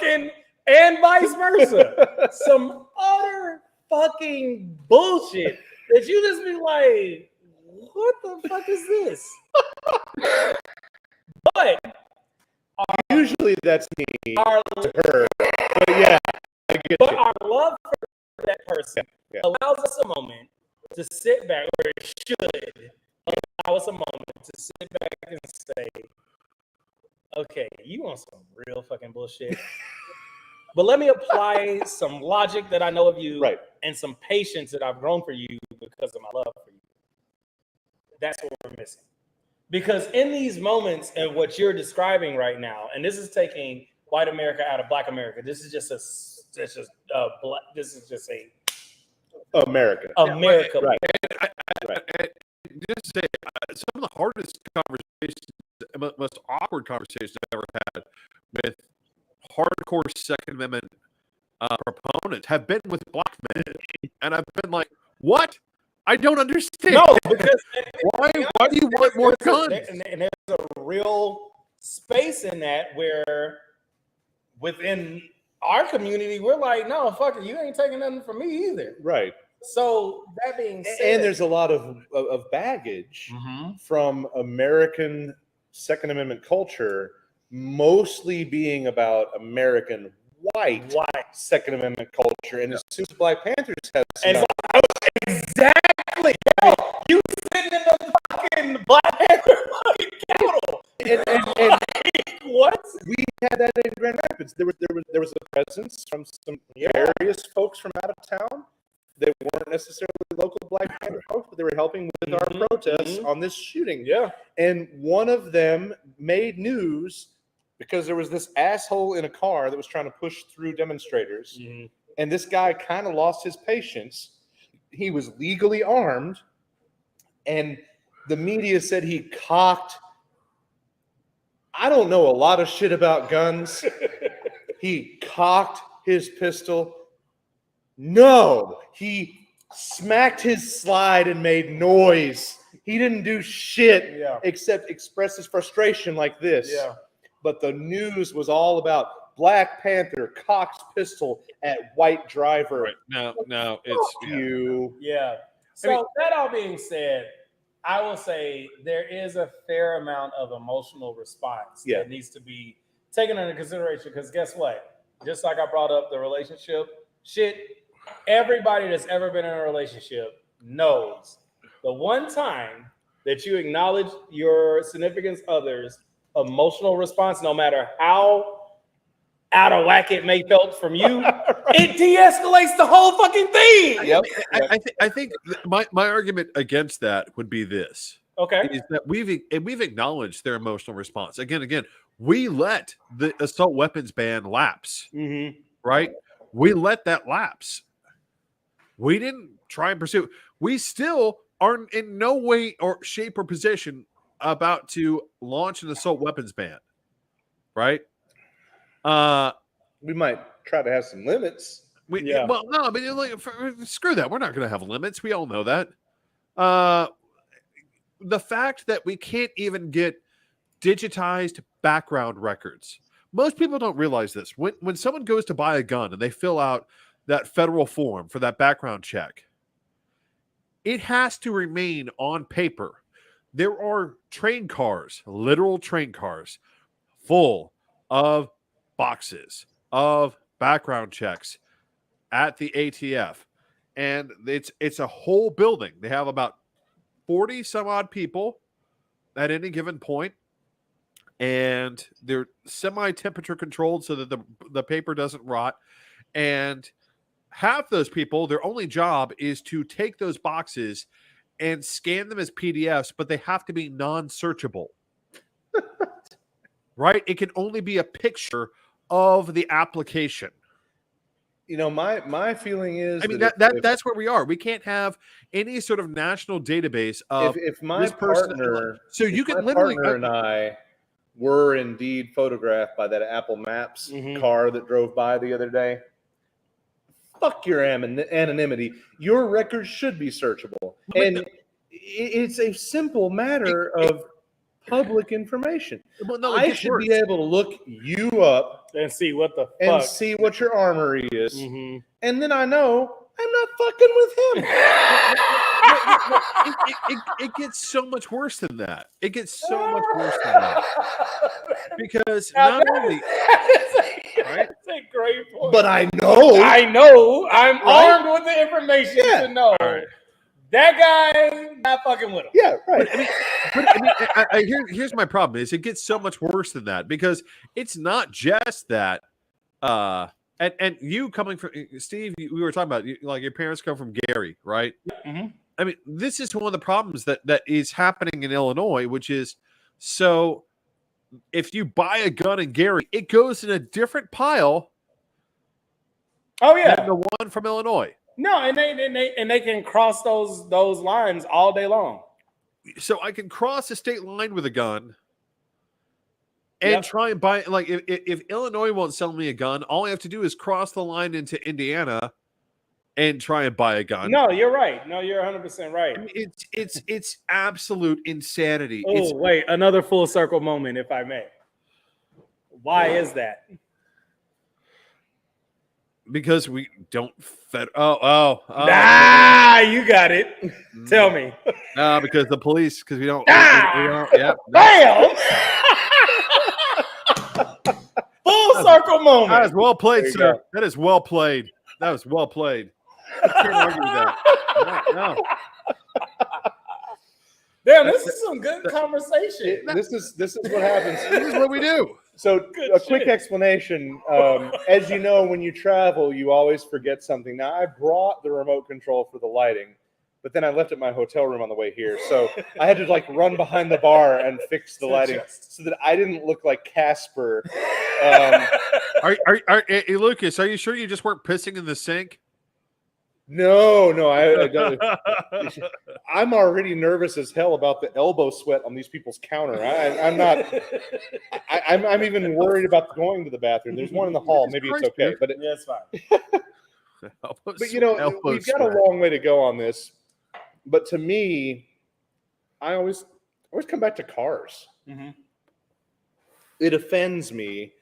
And vice versa. Some utter fucking bullshit that you just be like, what the fuck is this? But usually that's me to her. But yeah, I get but you. our love for that person allows us a moment to sit back, or it should allow us a moment to sit back and say, okay, you want some real fucking bullshit. But let me apply some logic that I know of you, right, and some patience that I've grown for you because of my love for you. That's what we're missing. Because in these moments and what you're describing right now, and this is taking white America out of black America. This is just America. America. Right. Just say some of the hardest conversations, most awkward conversations I've ever had with hardcore Second Amendment proponents have been with black men, and I've been like, "What? I don't understand. No, because why do you want more guns?" And there's a real space in that where within our community, we're like, no, fuck it, you ain't taking nothing from me either. Right. So that being said, and there's a lot of baggage from American Second Amendment culture, mostly being about American white Second Amendment culture. And as soon as Black Panthers have exactly, you sitting in the fucking Black Panther fucking Capitol. And what? We had that in Grand Rapids. There was a presence from some various folks from out of town. They weren't necessarily local Black Panther folks, but they were helping with our protests on this shooting. Yeah. And one of them made news because there was this asshole in a car that was trying to push through demonstrators. Mm-hmm. And this guy kind of lost his patience. He was legally armed. And the media said he cocked, I don't know a lot of shit about guns. He cocked his pistol. No, he smacked his slide and made noise. He didn't do shit except express his frustration like this. Yeah. But the news was all about Black Panther cocks pistol at white driver. Right. No, it's you. Yeah. So that all being said, I will say there is a fair amount of emotional response that needs to be taken into consideration. Because guess what? Just like I brought up the relationship shit, everybody that's ever been in a relationship knows the one time that you acknowledge your significant other's emotional response, no matter how out of whack it may felt from you, it de-escalates the whole fucking thing. Yep. I think my argument against that would be this. Okay. Is that we've acknowledged their emotional response. Again, we let the assault weapons ban lapse. Mm-hmm. Right? We let that lapse. We didn't try and pursue. We still are in no way or shape or position about to launch an assault weapons ban. Right? We might try to have some limits. Well, no, but screw that. We're not going to have limits. We all know that. The fact that we can't even get digitized background records. Most people don't realize this. When someone goes to buy a gun and they fill out that federal form for that background check, it has to remain on paper. There are train cars, literal train cars, full of boxes of background checks at the ATF. And it's a whole building. They have about 40 some odd people at any given point. And they're semi-temperature controlled so that the paper doesn't rot. And half those people, their only job is to take those boxes and scan them as PDFs, but they have to be non-searchable. Right? It can only be a picture of the application. You know, my feeling is, I mean, that's where we are. We can't have any sort of national database of if my partner, so you can literally partner and I were indeed photographed by that Apple Maps car that drove by the other day. Fuck your anonymity. Your records should be searchable, and it's a simple matter of public information. Well, no, I should be able to look you up and see what the fuck, and see what your armory is, and then I know I'm not fucking with him. It gets so much worse than that. It gets so much worse than that. Because not only that's a great point. But I know. I'm armed with the information to know that guy not fucking with him. Yeah, right. Here's my problem is it gets so much worse than that because it's not just that and you coming from Steve, we were talking about like your parents come from Gary, right? Mm-hmm. I mean, this is one of the problems that is happening in Illinois, which is so if you buy a gun in Gary, it goes in a different pile. Oh yeah, than the one from Illinois. No, and they can cross those lines all day long. So I can cross a state line with a gun and try and buy. Like if Illinois won't sell me a gun, all I have to do is cross the line into Indiana and try and buy a gun. No, you're right. No, you're 100% right. I mean, it's absolute insanity. Oh, wait, another full circle moment, if I may. Why is that? Because we don't fed. You got it. Tell me. No, because the police. Because we don't. Bam! Full circle moment. That is well played, sir. That is well played. That was well played. I can't argue with that. No. Damn, this is some good conversation. This is what happens. This is what we do. So quick explanation. As you know, when you travel, you always forget something. Now, I brought the remote control for the lighting, but then I left it in my hotel room on the way here. So I had to like run behind the bar and fix the lighting so that I didn't look like Casper. Hey, Lucas, are you sure you just weren't pissing in the sink? No, I'm already nervous as hell about the elbow sweat on these people's counter. I'm not. I'm even worried about going to the bathroom. There's one in the hall. Maybe it's okay, but it's fine. But we've got a long way to go on this. But to me, I always come back to cars. Mm-hmm. It offends me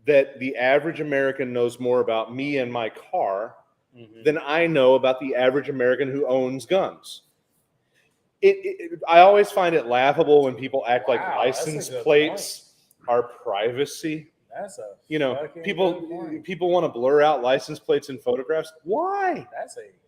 that the average American knows more about me and my car than I know about the average American who owns guns. I always find it laughable when people act like license plates are privacy. That's a people want to blur out license plates in photographs. Why?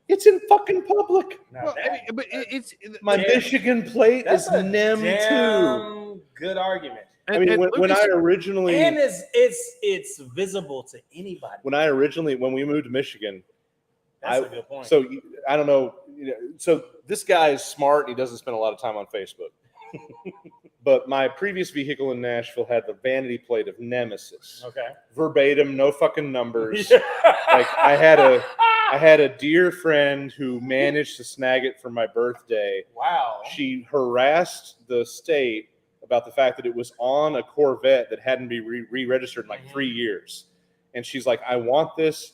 It's in fucking public. Well, but it's my Michigan plate is NEM too. Good argument. When I originally it's visible to anybody. When we moved to Michigan, that's a good point. So I don't know. So this guy is smart. He doesn't spend a lot of time on Facebook. But my previous vehicle in Nashville had the vanity plate of Nemesis. Okay. Verbatim, no fucking numbers. Like I had a dear friend who managed to snag it for my birthday. Wow. She harassed the state about the fact that it was on a Corvette that hadn't been re-registered in like 3 years. And she's like, I want this.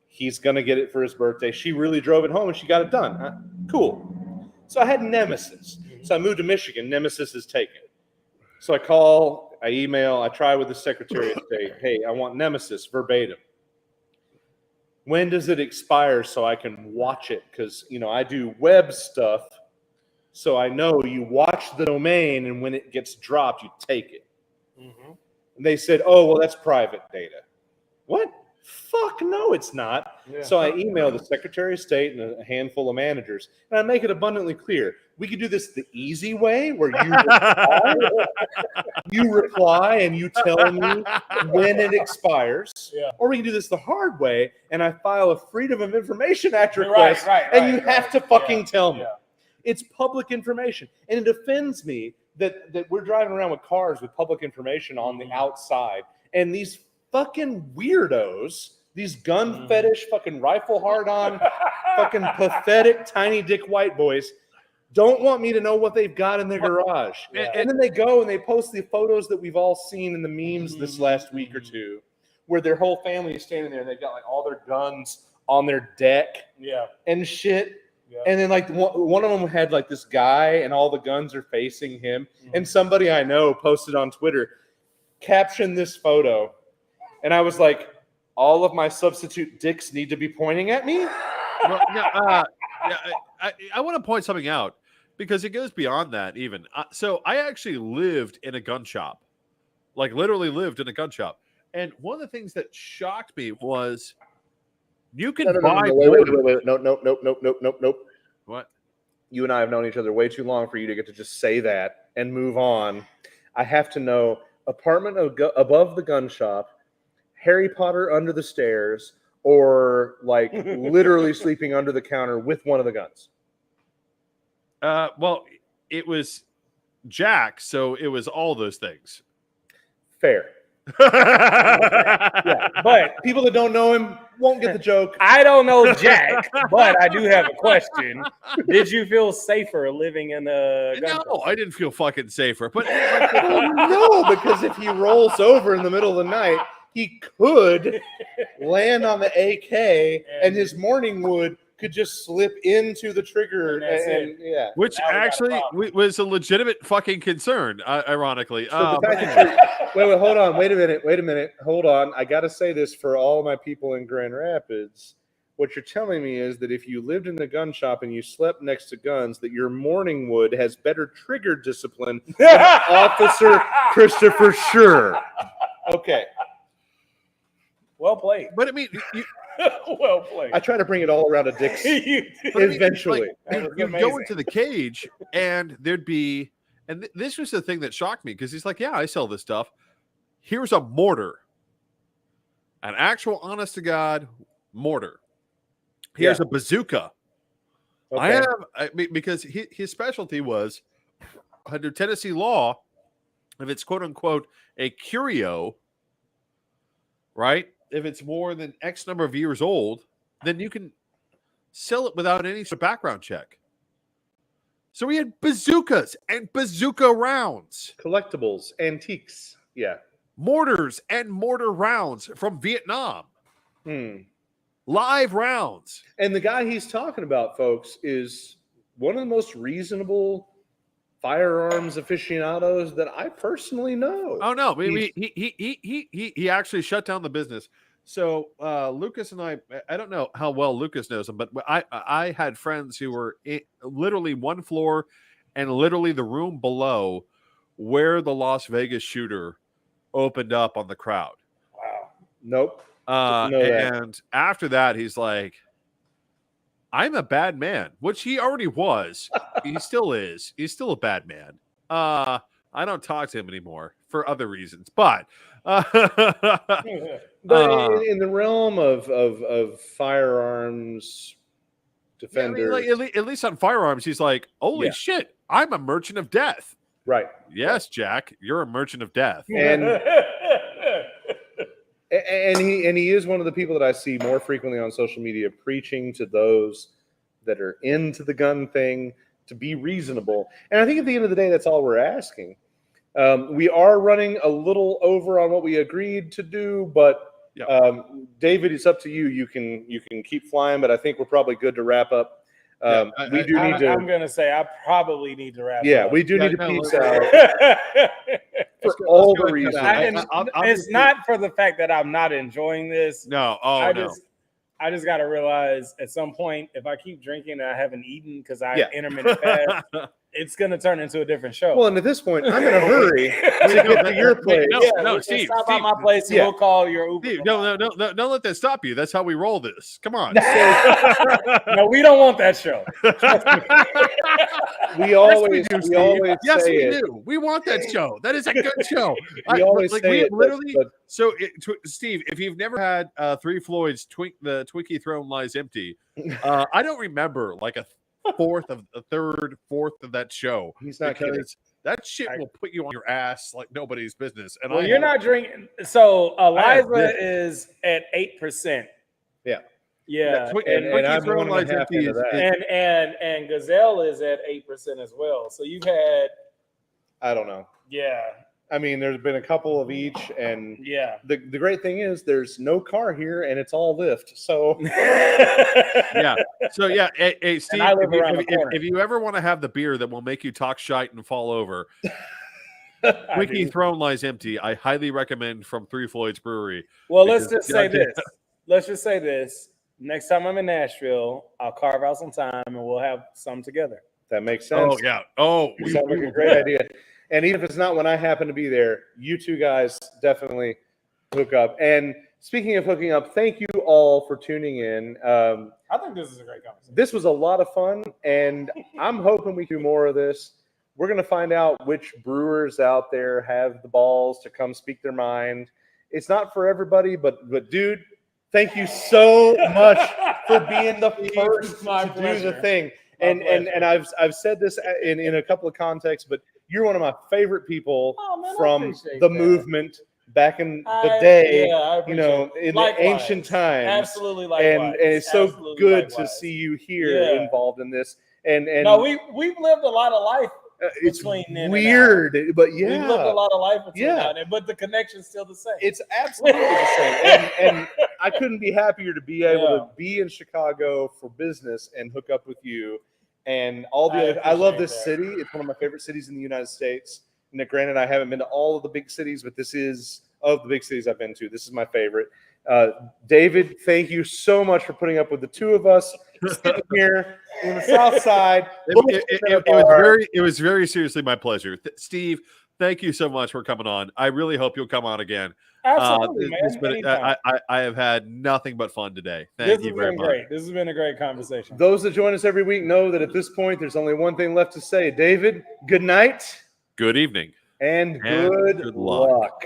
He's going to get it for his birthday. She really drove it home and she got it done. Cool. So I had Nemesis. So I moved to Michigan. Nemesis is taken. So I call, I email, I try with the Secretary of State. Hey, I want Nemesis verbatim. When does it expire so I can watch it? Because, I do web stuff. So I know you watch the domain and when it gets dropped, you take it. And they said, oh, well, that's private data. What? Fuck no, it's not. Yeah. So I emailed the Secretary of State and a handful of managers, and I make it abundantly clear. We could do this the easy way, where you reply and you tell me when it expires, or we can do this the hard way, and I file a Freedom of Information Act request, and you have to fucking tell me. Yeah. It's public information, and it offends me that we're driving around with cars with public information on the outside, and these fucking weirdos, these gun fetish, fucking rifle hard-on, fucking pathetic tiny dick white boys don't want me to know what they've got in their garage. And then they go and they post the photos that we've all seen in the memes this last week or two, where their whole family is standing there and they've got like all their guns on their deck and shit. Yeah. And then like one of them had like this guy and all the guns are facing him. And somebody I know posted on Twitter, captioned this photo. And I was like, all of my substitute dicks need to be pointing at me? Well, I want to point something out because it goes beyond that even. So I actually lived in a gun shop, like literally lived in a gun shop. And one of the things that shocked me was you can buy. Wait. Nope. What? You and I have known each other way too long for you to get to just say that and move on. I have to know apartment above the gun shop, Harry Potter under the stairs, or like literally sleeping under the counter with one of the guns? Well, it was Jack, so it was all those things. Fair. Yeah, but people that don't know him won't get the joke. I don't know Jack, but I do have a question. Did you feel safer living in a gun No, I didn't feel fucking safer. But no, because if he rolls over in the middle of the night, he could land on the AK and his morning wood could just slip into the trigger. And which actually was a legitimate fucking concern, ironically. So wait, hold on. Wait a minute. Hold on. I got to say this for all my people in Grand Rapids. What you're telling me is that if you lived in the gun shop and you slept next to guns, that your morning wood has better trigger discipline than Officer Christopher Schur. Okay. Well played. But I mean, well played. I try to bring it all around a dick's eventually. You go into the cage and there'd be, and this was the thing that shocked me because he's like, yeah, I sell this stuff. Here's a mortar, an actual honest to God mortar. Here's a bazooka. Okay. Because his specialty was under Tennessee law, if it's quote unquote a curio, right? If it's more than X number of years old, then you can sell it without any sort of background check. So we had bazookas and bazooka rounds. Collectibles, antiques. Yeah. Mortars and mortar rounds from Vietnam. live rounds. And the guy he's talking about, folks, is one of the most reasonable firearms aficionados that I personally know. Oh no, he actually shut down the business. So Lucas and I don't know how well Lucas knows him, but I had friends who were literally one floor and literally the room below where the Las Vegas shooter opened up on the crowd. Wow. Nope. And after that, he's like, I'm a bad man, which he already was. He still is. He's still a bad man. I don't talk to him anymore for other reasons, but in the realm of firearms defenders, at least on firearms, he's like, holy shit, I'm a merchant of death. Right. Yes, Jack, you're a merchant of death. And he is one of the people that I see more frequently on social media preaching to those that are into the gun thing to be reasonable. And I think at the end of the day, that's all we're asking. We are running a little over on what we agreed to do, but David, it's up to you. You can keep flying, but I think we're probably good to wrap up. I'm going to say I probably need to wrap up. Yeah, we do need to peace out. For all the reasons. It's not for the fact that I'm not enjoying this. No. I just got to realize at some point, if I keep drinking and I haven't eaten because I intermittent fast, it's going to turn into a different show. Well, and at this point, I'm in a hurry to get to your place. No, Steve. Stop by my place and we'll call your Uber. Steve, no, don't let that stop you. That's how we roll this. Come on. No, we don't want that show. We always yes, say we it. do. We want that show. That is a good show. We always say it. Literally. So, Steve, if you've never had Three Floyd's the Twinkie Throne Lies Empty, I don't remember like a third, fourth of that show. He's not kidding. That shit will put you on your ass like nobody's business. And you're not drinking. So Eliza is at 8%. Yeah. Yeah. And I'm 1.5 into that. And Gazelle is at 8% as well. So you've had. I don't know. Yeah. I mean, there's been a couple of each, and the great thing is there's no car here, and it's all Lyft. So hey Steve, if you ever want to have the beer that will make you talk shite and fall over, Twinkie Throne Lies Empty, I highly recommend from Three Floyd's Brewery. Well, let's just say this. Next time I'm in Nashville, I'll carve out some time, and we'll have some together. That makes sense. Oh yeah. Oh, sounds like a great idea. And even if it's not when I happen to be there, you two guys definitely hook up. And speaking of hooking up, thank you all for tuning in. I think this is a great conversation. This was a lot of fun, and I'm hoping we do more of this. We're going to find out which brewers out there have the balls to come speak their mind. It's not for everybody, but dude, thank you so much for being the first to do the thing. And I've said this in a couple of contexts, but you're one of my favorite people from the movement back in the day, in the ancient times. Absolutely, likewise. And it's so good to see you here involved in this. And no, we've lived a lot of life. It's weird, but we've lived a lot of life between now and then, but the connection's still the same. It's absolutely the same. And I couldn't be happier to be able to be in Chicago for business and hook up with you. And all the other, I love this city. It's one of my favorite cities in the United States. And granted, I haven't been to all of the big cities, but this is of the big cities I've been to. This is my favorite. David, thank you so much for putting up with the two of us sitting here in the South Side. It was very seriously my pleasure. Steve, thank you so much for coming on. I really hope you'll come on again. Absolutely, man. I have had nothing but fun today. Thank you very much. Great. This has been a great conversation. Those that join us every week know that at this point, there's only one thing left to say. David, good night. Good evening. And good luck.